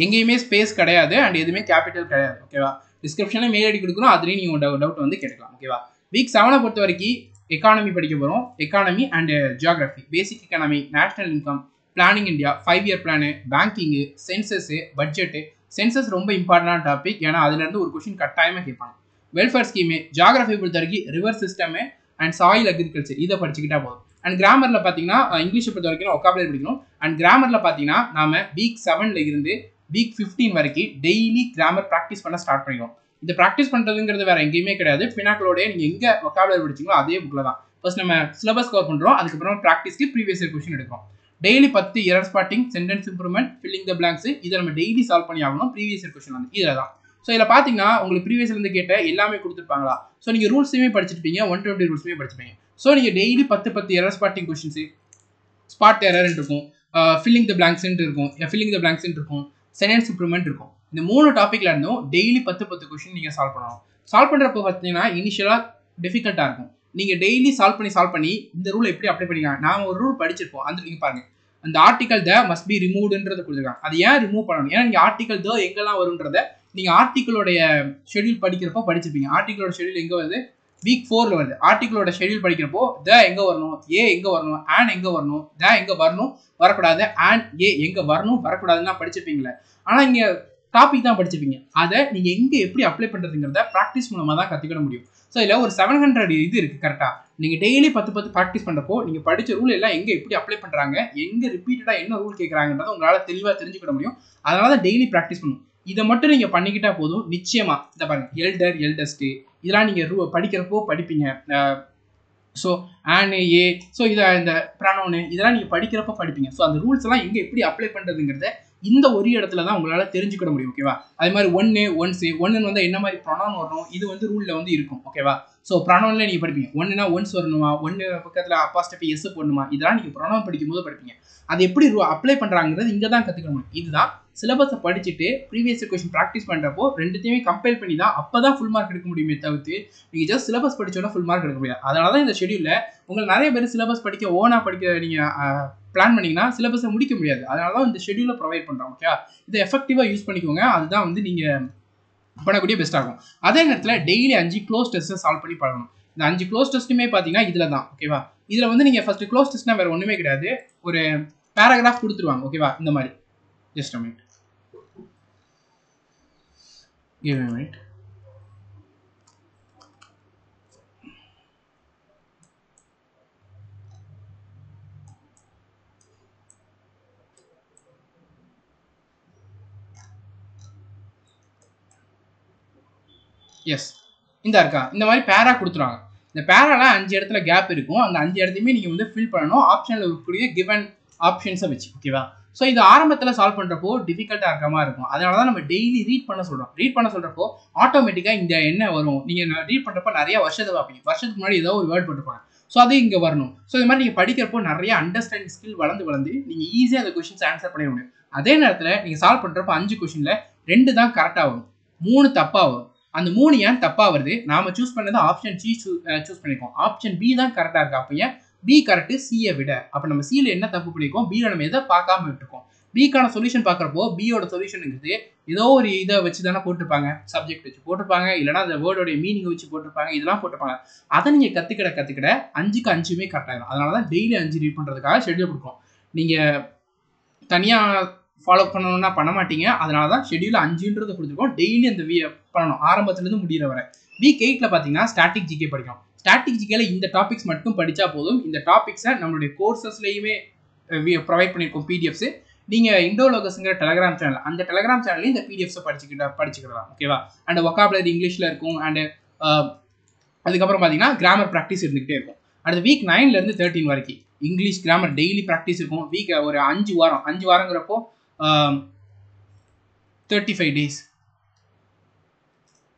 எங்கேயுமே ஸ்பேஸ் கிடையாது அண்ட் எதுவுமே கேபிட்டல் கிடையாது ஓகேவா. டிஸ்கிரிப்ஷனில் மெயில் ஐடி கொடுக்குறோம், அதுலேயும் நீங்கள் டவுட் வந்து கேட்கலாம் ஓகேவா. வீக் 7 பொறுத்த வரைக்கும் எக்கானமி படிக்க போகிறோம். Economy and geography, basic economy, national income, planning India, 5 year plan, banking, census, budget. Census ரொம்ப இம்பார்ட்டன்டான டாபிக், ஏன்னா அதுலேருந்து ஒரு கொஸ்டின் கட்டாயமாக கேட்பாங்க. வெல்ஃபேர் ஸ்கீமு, ஜியோகிராஃபி பொறுத்த வரைக்கும் river system and soil agriculture இதை படிச்சுக்கிட்டா போதும். அண்ட் கிராமரில் பார்த்தீங்கன்னா இங்கிலீஷை பொறுத்த வரைக்கும் ஒக்காபுலரி படிக்கணும். அண்ட் கிராமரில் பார்த்தீங்கன்னா நாம வீக் 7ல் இருந்து வீக் 15 வரைக்கும் டெய்லி கிராமர் ப்ராக்டிஸ் பண்ண ஸ்டார்ட் பண்ணிடுவோம். இது ப்ராக்டிஸ் பண்ணுறதுங்கிறது வேற எங்கேயுமே கிடையாது. பினாக்களோடய நீங்கள் எங்கே ஒக்காபுலரி படிச்சிங்களோ அதே புக்கில் தான். ஃபர்ஸ்ட் நம்ம சிலபஸ் கவர் பண்ணுறோம், அதுக்கப்புறம் ப்ராக்டிஸ்க்கு ப்ரீவியஸ் இயர் கொஸ்டின் எடுக்கிறோம். Daily 10 error spotting, sentence improvement, filling the blanks இதை நம்ம டெய்லி சால்வ் பண்ணி ஆகணும். ப்ரீவியஸ் இயர் கொஸ்டின் வந்து இதில் தான். ஸோ இதில் பார்த்தீங்கன்னா உங்களுக்கு ப்ரீவியஸ் இருந்து கேட்ட எல்லாமே கொடுத்துருப்பாங்களா. ஸோ நீங்கள் ரூல்ஸுமே படிச்சிருப்பீங்க, 120 ரூல்ஸுமே படிச்சிருப்பீங்க. ஸோ நீங்கள் daily 10 error spotting questions, spot error இருக்கும், ஃபில்லிங் த பிளாங்க்ஸ் இருக்கும், ஃபில்லிங் த பிளாங்க்ஸ் இருக்கும், சென்டென்ஸ் இம்ப்ரூவ்மெண்ட் இருக்கும். இந்த 3 டாப்பிக்ல இருந்தும் டெய்லி 10 கொஸ்டின் நீங்கள் சால்வ் பண்ணணும். சால்வ் பண்ணுறப்போ பார்த்தீங்கன்னா இனிஷியலாக டிஃபிகல்ட்டாக இருக்கும். நீங்கள் டெய்லி சால்வ் பண்ணி இந்த ரூல் எப்படி அப்ளை பண்ணிக்கலாம். நாங்கள் ஒரு ரூல் படிச்சிருப்போம், அந்த நீங்கள் பாருங்க, அந்த ஆர்டிகல் த மஸ்ட் பி ரிமூவ்டுன்றது கொடுத்துருக்காங்க. அது ஏன் ரிமூவ் பண்ணணும், ஏன்னா நீங்கள் ஆர்டிகல் த எங்கெல்லாம் வரும்ன்றத நீங்கள் ஆர்டிகளோடைய ஷெடியூல் படிக்கிறப்போ படிச்சிருப்பீங்க. ஆர்டிகளோட ஷெடியூல் எங்கே வருது, வீக் 4ல் வருது. ஆர்டிகளோட ஷெடியூல் படிக்கிறப்போ த எங்கே வரணும், ஏ எங்கே வரணும், ஆன் எங்கே வரணும், த எங்கே வரணும் வரக்கூடாது, ஆன் ஏ எங்கே வரணும் வரக்கூடாதுன்னா படிச்சிருப்பீங்களே. ஆனால் இங்கே டாபிக் தான் படிச்சிருப்பீங்க. அதை நீங்கள் எங்கே எப்படி அப்ளை பண்ணுறதுங்கிறத ப்ராக்டிஸ் மூலமாக தான் கற்றுக்கிட முடியும். ஸோ இதில் ஒரு 700 இது இருக்குது கரெக்டாக. நீங்கள் டெய்லி 10 ப்ராக்டிஸ் பண்ணுறப்போ நீங்கள் படித்த ரூல் எல்லாம் எங்கே எப்படி அப்ளை பண்ணுறாங்க, எங்கே ரிப்பீட்டடாக என்ன ரூல் கேட்குறாங்கன்றதை உங்களால் தெளிவாக தெரிஞ்சுக்கிட முடியும். அதனால தான் டெய்லி ப்ராக்டிஸ் பண்ணணும். இதை மட்டும் நீங்கள் பண்ணிக்கிட்டா போதும். நிச்சயமாக இதை பாருங்கள், எல்டர், எல்டஸ்ட்டு இதெல்லாம் நீங்கள் படிக்கிறப்போ படிப்பீங்க. ஸோ ஆன் ஏ, ஸோ இதை இந்த ப்ரனோனு இதெல்லாம் நீங்கள் படிக்கிறப்போ படிப்பீங்க. ஸோ அந்த ரூல்ஸ் எல்லாம் எங்கே எப்படி அப்ளை பண்ணுறதுங்கிறத இந்த ஒரு இடத்துல தான் உங்களால் தெரிஞ்சுக்கிட முடியும் ஓகேவா. அதே மாதிரி ஒன்னு வந்து என்ன மாதிரி ப்ரொனவுன் வரணும், இது வந்து ரூலில் வந்து இருக்கும் ஓகேவா. ஸோ ப்ரொனவுன்ல நீங்கள் படிப்பீங்க. ஒன்றுனா ஒன்ஸ் வரணுமா, ஒன்று பக்கத்தில் அப்பாஸ்ட்ரஃபி எஸ் போடணுமா, இதெல்லாம் நீங்கள் ப்ரொனவுன் படிக்கும் போது படிப்பீங்க. அது எப்படி அப்ளை பண்ணுறாங்கிறது இங்கே தான் கற்றுக்க முடியும். இதுதான் சிலபஸை படிச்சுட்டு ப்ரீவியஸ் கொஸ்டின் ப்ராக்டிஸ் பண்ணுறப்போ ரெண்டுத்தையுமே கம்பேர் பண்ணி தான் அப்போ தான் ஃபுல் மார்க் எடுக்க முடியுமே தவிர்த்து நீங்கள் ஜஸ்ட் சிலபஸ் படிச்சோன்னா ஃபுல் மார்க் எடுக்க முடியாது. அதனால தான் இந்த ஷெடியூலில் உங்களுக்கு நிறைய பேர் சிலபஸ் படிக்க ஓனாக படிக்க நீங்கள் பிளான் பண்ணிங்கன்னா சிலபஸை முடிக்க முடியாது. அதனால தான் இந்த ஷெடியூலை ப்ரொவைட் பண்ணுறோம் ஓகே. இதை எஃபெக்டிவாக யூஸ் பண்ணிக்கோங்க, அதுதான் வந்து நீங்கள் பண்ணக்கூடிய பெஸ்ட் ஆகும். அதே நேரத்தில் டெய்லி 5 க்ளோஸ் டெஸ்ட்டை சால்வ் பண்ணி பழகணும். இந்த 5 க்ளோஸ் டெஸ்ட்டுமே பார்த்தீங்கன்னா இதில் தான் ஓகேவா. இதில் வந்து நீங்கள் ஃபஸ்ட்டு க்ளோஸ் டெஸ்ட்னா வேறு ஒன்றுமே கிடையாது, ஒரு பேராகிராஃப் கொடுத்துருவாங்க ஓகேவா. இந்த மாதிரி just a minute, give me a minute. Yes, இந்த இருக்கா, இந்த மாதிரி பேரா கொடுத்துருவாங்க. இந்த பேரால 5 இடத்துல கேப் இருக்கும். அந்த 5 இடத்தையுமே நீங்கள் வந்து ஃபில் பண்ணணும் ஆப்ஷனில் இருக்கக்கூடிய கிவன் ஆப்ஷன்ஸை வச்சு ஓகேவா. ஸோ இது ஆரம்பத்தில் சால்வ் பண்ணுறப்போ டிஃபிகல்ட்டாக இருக்க மாதிரி இருக்கும். அதனால தான் நம்ம டெய்லி ரீட் பண்ண சொல்கிறோம். ரீட் பண்ண சொல்கிறப்போ ஆட்டோமேட்டிக்காக இந்த என்ன வரும், நீங்கள் ரீட் பண்ணுறப்போ நிறைய வருஷத்தை பார்ப்பீங்க. வருஷத்துக்கு முன்னாடி ஏதோ ஒரு வேர்ட் போட்டுருப்பாங்க, ஸோ அது இங்கே வரணும். ஸோ இது மாதிரி நீங்கள் படிக்கிறப்போ நிறைய அண்டர்ஸ்டாண்டிங் ஸ்கில் வளர்ந்து நீங்கள் ஈஸியாக அந்த கொஸ்டின்ஸ் ஆன்சர் பண்ணிட முடியும். அதே நேரத்தில் நீங்கள் சால்வ் பண்ணுறப்போ 5 கொஸ்டினில் 2 தான் கரெக்டாக வரும், 3 தப்பாக வரும். அந்த 3 ஏன் தப்பாக வருது, நாம சூஸ் பண்ணது ஆப்ஷன் சி சூஸ் பண்ணியிருக்கோம். ஆப்ஷன் பி தான் கரெக்டாக இருக்கு. அப்போ ஏன் பி கரெக்ட் சியை விட, அப்போ நம்ம சியில் என்ன தப்பு பண்ணியிருக்கோம், பியில் நம்ம எதை பார்க்காம விட்டுருக்கோம். பிக்கான சொல்யூஷன் பார்க்குறப்போ பியோட சொல்யூஷனுங்கிறது ஏதோ ஒரு இதை வச்சு தானே போட்டிருப்பாங்க, சப்ஜெக்ட் வச்சு போட்டிருப்பாங்க, இல்லைனா அந்த வேர்டோடைய மீனிங்கை வச்சு போட்டிருப்பாங்க, இதெல்லாம் போட்டிருப்பாங்க. அதை நீங்கள் கற்றுக்கிட 5க்கு 5மே கரெக்டாகிடும். அதனால தான் டெய்லி 5 ரீட் பண்ணுறதுக்காக ஷெட்யூல் கொடுக்கும். நீங்கள் தனியாக ஃபாலோ பண்ணணும்னா பண்ண மாட்டீங்க. அதனால தான் ஷெட்யூல் 5ன்றது கொடுத்துருக்கோம். டெய்லி அந்த பண்ணணும் ஆரம்பத்துலேருந்து முடிகிற வரை. வீக் 8ல் பார்த்தீங்கன்னா ஸ்டாட்டிக் ஜிகே படிக்கணும். ஸ்டாட்டிக் ஜிகேல இந்த டாபிக்ஸ் மட்டும் படித்தா போதும். இந்த டாபிக்ஸை நம்மளுடைய கோர்சஸ்லேயுமே ப்ரொவைட் பண்ணியிருக்கோம் பிடிஎஃப்ஸு. நீங்கள் இண்டோலோகஸ்ங்கிற டெலகிராம் சேனல், அந்த டெலகிராம் சேனல்லையும் இந்த பிடிஎஃப்ஸை படிச்சுக்கிடலாம். ஓகேவா? அண்ட் வொக்காபுலரி இங்கிலீஷில் இருக்கும். அண்ட் அதுக்கப்புறம் பார்த்தீங்கன்னா கிராமர் ப்ராக்டிஸ் இருந்துகிட்டே இருக்கும். அடுத்த வீக் 9லேருந்து 13 வரைக்கும் இங்கிலீஷ் கிராமர் டெய்லி ப்ராக்டிஸ் இருக்கும். வீக் ஒரு 5 வாரங்கிறப்போ 35 டேஸ்.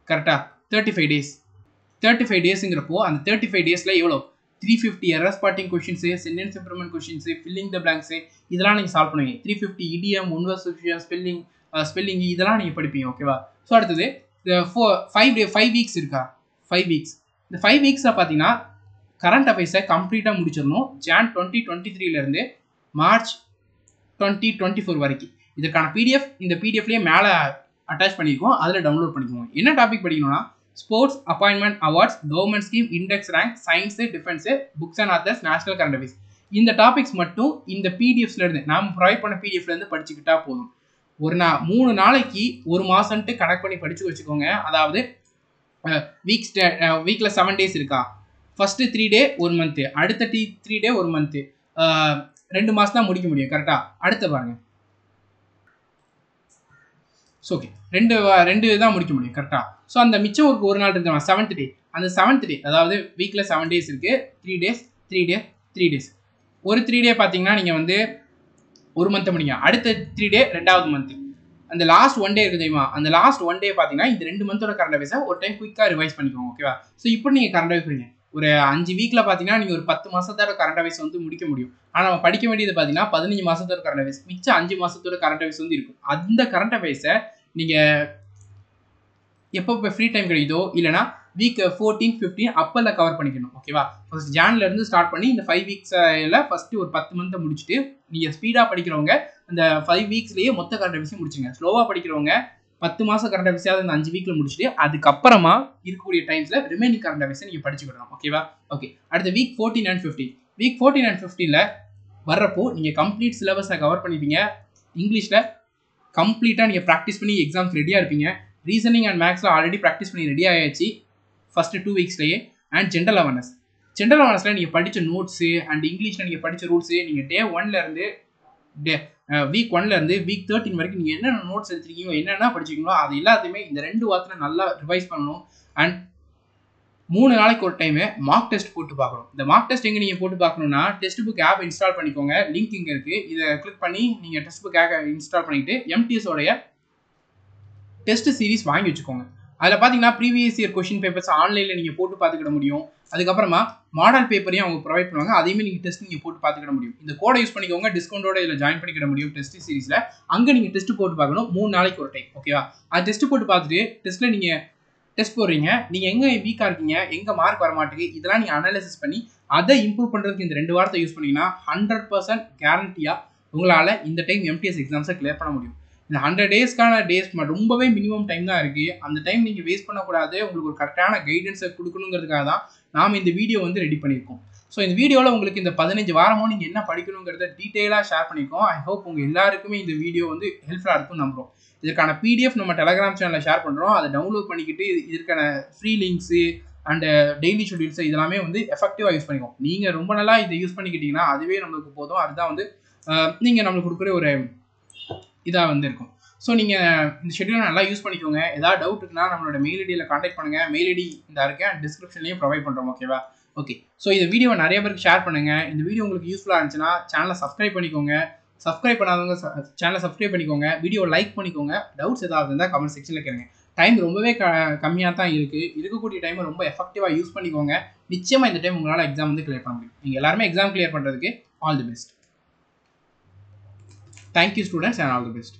கரெக்டாக 35 டேஸுங்கிறப்போ அந்த 35 டேஸில் எவ்வளோ 350 error spotting questions, sentence improvement questions, filling the blanks, இதெல்லாம் நீங்கள் சால்வ் பண்ணுவீங்க. 350 இடிஎம், ஒன்வர்ஸ் ஸ்பெல்லிங் இதெல்லாம் நீங்கள் படிப்பீங்க. ஓகேவா? ஸோ அடுத்தது 5 வீக்ஸ் இருக்கா, 5 வீக்ஸ். இந்த 5 வீக்ஸில் பார்த்தீங்கன்னா கரண்ட் அஃபேர்ஸை கம்ப்ளீட்டாக முடிச்சிடணும். ஜான் 2023லேருந்து மார்ச் 2024 வரைக்கும். இதற்கான பிடிஎஃப் இந்த பிடிஎஃப்லேயே மேலே அட்டாச் பண்ணியிருக்கோம். அதில் டவுன்லோட் பண்ணிக்குவோம். என்ன டாபிக் படிக்கணும்னா sports, appointment awards, government scheme, index rank, science, defence, books and authors, national current affairs. இந்த டாபிக்ஸ் மட்டும் இந்த பிடிஎஃப்ஸ்லேருந்து நாம் ப்ரொவைட் பண்ண பிடிஎஃப்லேருந்து படிச்சுக்கிட்டா போதும். 3 நாளைக்கு 1 மாதம்ட்டு கனெக்ட் பண்ணி படித்து வச்சுக்கோங்க. அதாவது வீக்கில் 7 டேஸ் இருக்கா, ஃபஸ்ட்டு 3 டே 1 மந்த்து, அடுத்த 3 டே 1 மந்த்து, 2 மாதம் தான் முடிக்க முடியும். கரெக்டாக? அடுத்த பாருங்க. ஸோ ஓகே, ரெண்டு தான் முடிக்க முடியும். கரெக்டாக? ஸோ அந்த மிச்சம் ஒரு நாள் இருக்கு, 7th டே. அந்த 7th டே அதாவது வீக்கில் 7 டேஸ் இருக்குது. 3 டேஸ். ஒரு 3 டே பார்த்தீங்கன்னா நீங்கள் வந்து 1 மந்த்தை முடிங்க. அடுத்த 3 டே 2வது மந்த்து. அந்த லாஸ்ட் 1 டே இருக்குது தெரியுமா, அந்த லாஸ்ட் 1 டே பார்த்தீங்கன்னா இந்த 2 மந்தோட கரண்ட் அஃபேர்ஸை ஒரு டைம் குயிக்காக ரிவைஸ் பண்ணிக்கோங்க. ஓகேவா? ஸோ இப்போ நீங்கள் கரண்ட் அஃபேர்ஸ் படிங்க. ஒரு 5 வீக்கில் பார்த்தீங்கன்னா நீங்கள் ஒரு 10 மாதத்தோட கரண்ட் அஃபேர்ஸ் வந்து முடிக்க முடியும். ஆனால் நம்ம படிக்க வேண்டியது பார்த்தீங்கன்னா 15 மாதத்தோட கரண்ட் அஃபேர்ஸ், மிச்சம் 5 மாதத்தோட கரண்ட் அஃபேர்ஸ் வந்து இருக்கும். அந்த கரண்ட் அஃபேர்ஸை நீங்கள் எப்போ ஃப்ரீ டைம் கிடைக்குதோ இல்லைனா வீக் 14, 15 அப்போல்லாம் கவர் பண்ணிக்கணும். ஓகேவா? ஃபர்ஸ்ட் ஜான்லேருந்து ஸ்டார்ட் பண்ணி இந்த 5 வீக்ஸில் ஃபஸ்ட்டு ஒரு 10 மந்த்தை முடிச்சுட்டு, நீங்கள் ஸ்பீடாக படிக்கிறவங்க அந்த 5 வீக்ஸ்லேயே மொத்த கரண்ட் அஃபேர்ஸையும் முடிச்சுங்க. ஸ்லோவாக படிக்கிறவங்க 10 மாதம் கரண்ட் அஃபேர்ஸாவது இந்த 5 வீக்கில் முடிச்சுட்டு அதுக்கப்புறமா இருக்கக்கூடிய டைம்ஸில் ரிமைனிங் கரண்ட் அஃபேர்ஸை நீங்கள் படிச்சுக்கிடணும். ஓகேவா? ஓகே. அடுத்த வீக் 14 and 15. வீக் 14 and 15ல் வர்றப்போ நீங்கள் கம்ப்ளீட் சிலபஸை கவர் பண்ணிப்பீங்க. இங்கிலீஷில் கம்ப்ளீட்டாக நீங்கள் ப்ராக்டிஸ் பண்ணி எக்ஸாம்ஸ் ரெடியாக இருப்பீங்க. ரீசனிங் அண்ட் மேக்ஸில் ஆல்ரெடி ப்ராக்டிஸ் பண்ணி ரெடி ஆகிடுச்சு ஃபஸ்ட்டு 2 வீக்ஸ்லேயே. அண்ட் ஜென்ரல் அவேர்னஸில் நீங்கள் படித்த நோட்ஸு அண்ட் இங்கிலீஷில் நீங்கள் படித்த ரூட்ஸு நீங்கள் டே 1லேருந்து வீக் 1லேருந்து வீக் 13 வரைக்கும் நீங்கள் என்னென்ன நோட்ஸ் எடுத்துருக்கீங்களோ என்னென்ன படிச்சிங்களோ அது எல்லாத்தையுமே இந்த 2 வாரத்தில் நல்லா ரிவைஸ் பண்ணணும். அண்ட் 3 நாளைக்கு ஒரு டைமு மார்க் டெஸ்ட் போட்டு பார்க்கணும். இந்த மார்க் டெஸ்ட் எங்கே நீங்கள் போட்டு பார்க்கணுன்னா டெஸ்ட் புக் ஆப் இன்ஸ்டால் பண்ணிக்கோங்க. லிங்க் இங்கே இருக்குது. இதை கிளிக் பண்ணி நீங்கள் டெஸ்ட் புக் ஆப் இன்ஸ்டால் பண்ணிவிட்டு எம்டிஎஸோடைய டெஸ்ட் சீரிஸ் வாங்கி வச்சுக்கோங்க. அதில் பார்த்தீங்கன்னா ப்ரீவியஸ் இயர் கொஷின் பேப்பர்ஸ் ஆன்லைனில் நீங்கள் போட்டு பார்த்துக்கிட முடியும். அதுக்கப்புறமா மாடல் பேப்பரையும் அவங்க ப்ரொவைட் பண்ணுவாங்க. அதையுமே நீங்கள் டெஸ்ட் நீங்கள் போட்டு பார்த்துக்கிட முடியும். இந்த கோடை யூஸ் பண்ணிக்கோங்க. டிஸ்கவுண்டோட இதில் ஜாயின் பண்ணிக்கிட முடியும் டெஸ்ட் சீரிஸில். அங்கே நீங்கள் டெஸ்ட் போட்டு பார்க்கணும் 3 நாளைக்கு ஒரு டைம். ஓகேவா? அது டெஸ்ட் போட்டு பார்த்துட்டு டெஸ்ட்டில் நீங்கள் டெஸ்ட் போடுறீங்க. நீங்கள் எங்கே வீக்காக இருக்கீங்க, எங்கே மார்க் வர மாட்டேங்குது, இதெல்லாம் நீங்கள் அனாலிசிஸ் பண்ணி அதை இம்ப்ரூவ் பண்ணுறதுக்கு இந்த 2 வாரத்தை யூஸ் பண்ணிங்கன்னா 100% கேரண்டியாக உங்களால் இந்த டைம் எம்டிஎஸ் எக்ஸாம்ஸை கிளியர் பண்ண முடியும். இந்த 100 டேஸ்க்கான டேஸ் ரொம்பவே மினிமம் டைம் தான் இருக்குது. அந்த டைம் நீங்கள் வேஸ்ட் பண்ணக்கூடாது. உங்களுக்கு ஒரு கரெக்டான கைடன்ஸை கொடுக்கணுங்கிறதுக்காக தான் நாம் இந்த வீடியோ வந்து ரெடி பண்ணியிருக்கோம். ஸோ இந்த வீடியோவில் உங்களுக்கு இந்த 15 வாரமும் நீங்கள் என்ன படிக்கணுங்கிறத டீட்டெயிலாக ஷேர் பண்ணியிருக்கோம். ஐ ஹோப் உங்கள் எல்லாருக்குமே இந்த வீடியோ வந்து ஹெல்ப்ஃபுல்லாக இருக்கும்னு நம்புகிறோம். இதற்கான பிடிஎஃப் நம்ம டெலகிராம் சேனலில் ஷேர் பண்ணுறோம். அதை டவுன்லோட் பண்ணிக்கிட்டு இதற்கான ஃப்ரீ லிங்க்ஸு அண்ட் டெய்லி ஷெட்யூல்ஸு இதெல்லாமே வந்து எஃபெக்டிவாக யூஸ் பண்ணிக்கோம். நீங்கள் ரொம்ப நல்லா இதை யூஸ் பண்ணிக்கிட்டிங்கன்னா அதுவே நம்மளுக்கு போதும். அதுதான் வந்து நீங்கள் நம்மளுக்கு கொடுக்குற ஒரு இதாக வந்து இருக்கும். ஸோ நீங்கள் இந்த ஷெட்யூலை நல்லா யூஸ் பண்ணிக்கோங்க. ஏதாவது டவுட் இருக்குன்னா நம்மளோட மெயில் ஐடியில் கான்டாக்ட் பண்ணுங்கள். மெயில் ஐடி இந்த இருக்கேன் டிஸ்கிரிப்ஷன்லேயும் ப்ரொவைட் பண்ணுறோம். ஓகேவா? ஓகே. ஸோ இந்த வீடியோவை நிறைய பேருக்கு ஷேர் பண்ணுங்கள். இந்த வீடியோ உங்களுக்கு யூஸ்ஃபுல்லாக இருந்துச்சுன்னா சேனலை சப்ஸ்கிரைப் பண்ணிக்கோங்க. சப்ஸ்கிரைப் பண்ணாதவங்க சேனலை சப்ஸ்கிரைப் பண்ணிக்கோங்க. வீடியோ லைக் பண்ணிக்கோங்க. டவுட்ஸ் ஏதாவது இருந்தால் கமெண்ட் செக்ஷனில் கேளுங்க. டைம் ரொம்பவே கம்மியாக தான் இருக்குது. இருக்கக்கூடிய டைமை ரொம்ப எஃபெக்டிவாக யூஸ் பண்ணிக்கோங்க. நிச்சயமாக இந்த டைம் உங்களால் எக்ஸாம் வந்து கிளியர் பண்ண முடியும். நீங்கள் எல்லாருமே எக்ஸாம் கிளியர் பண்ணுறதுக்கு all the best. Thank you students and all the best.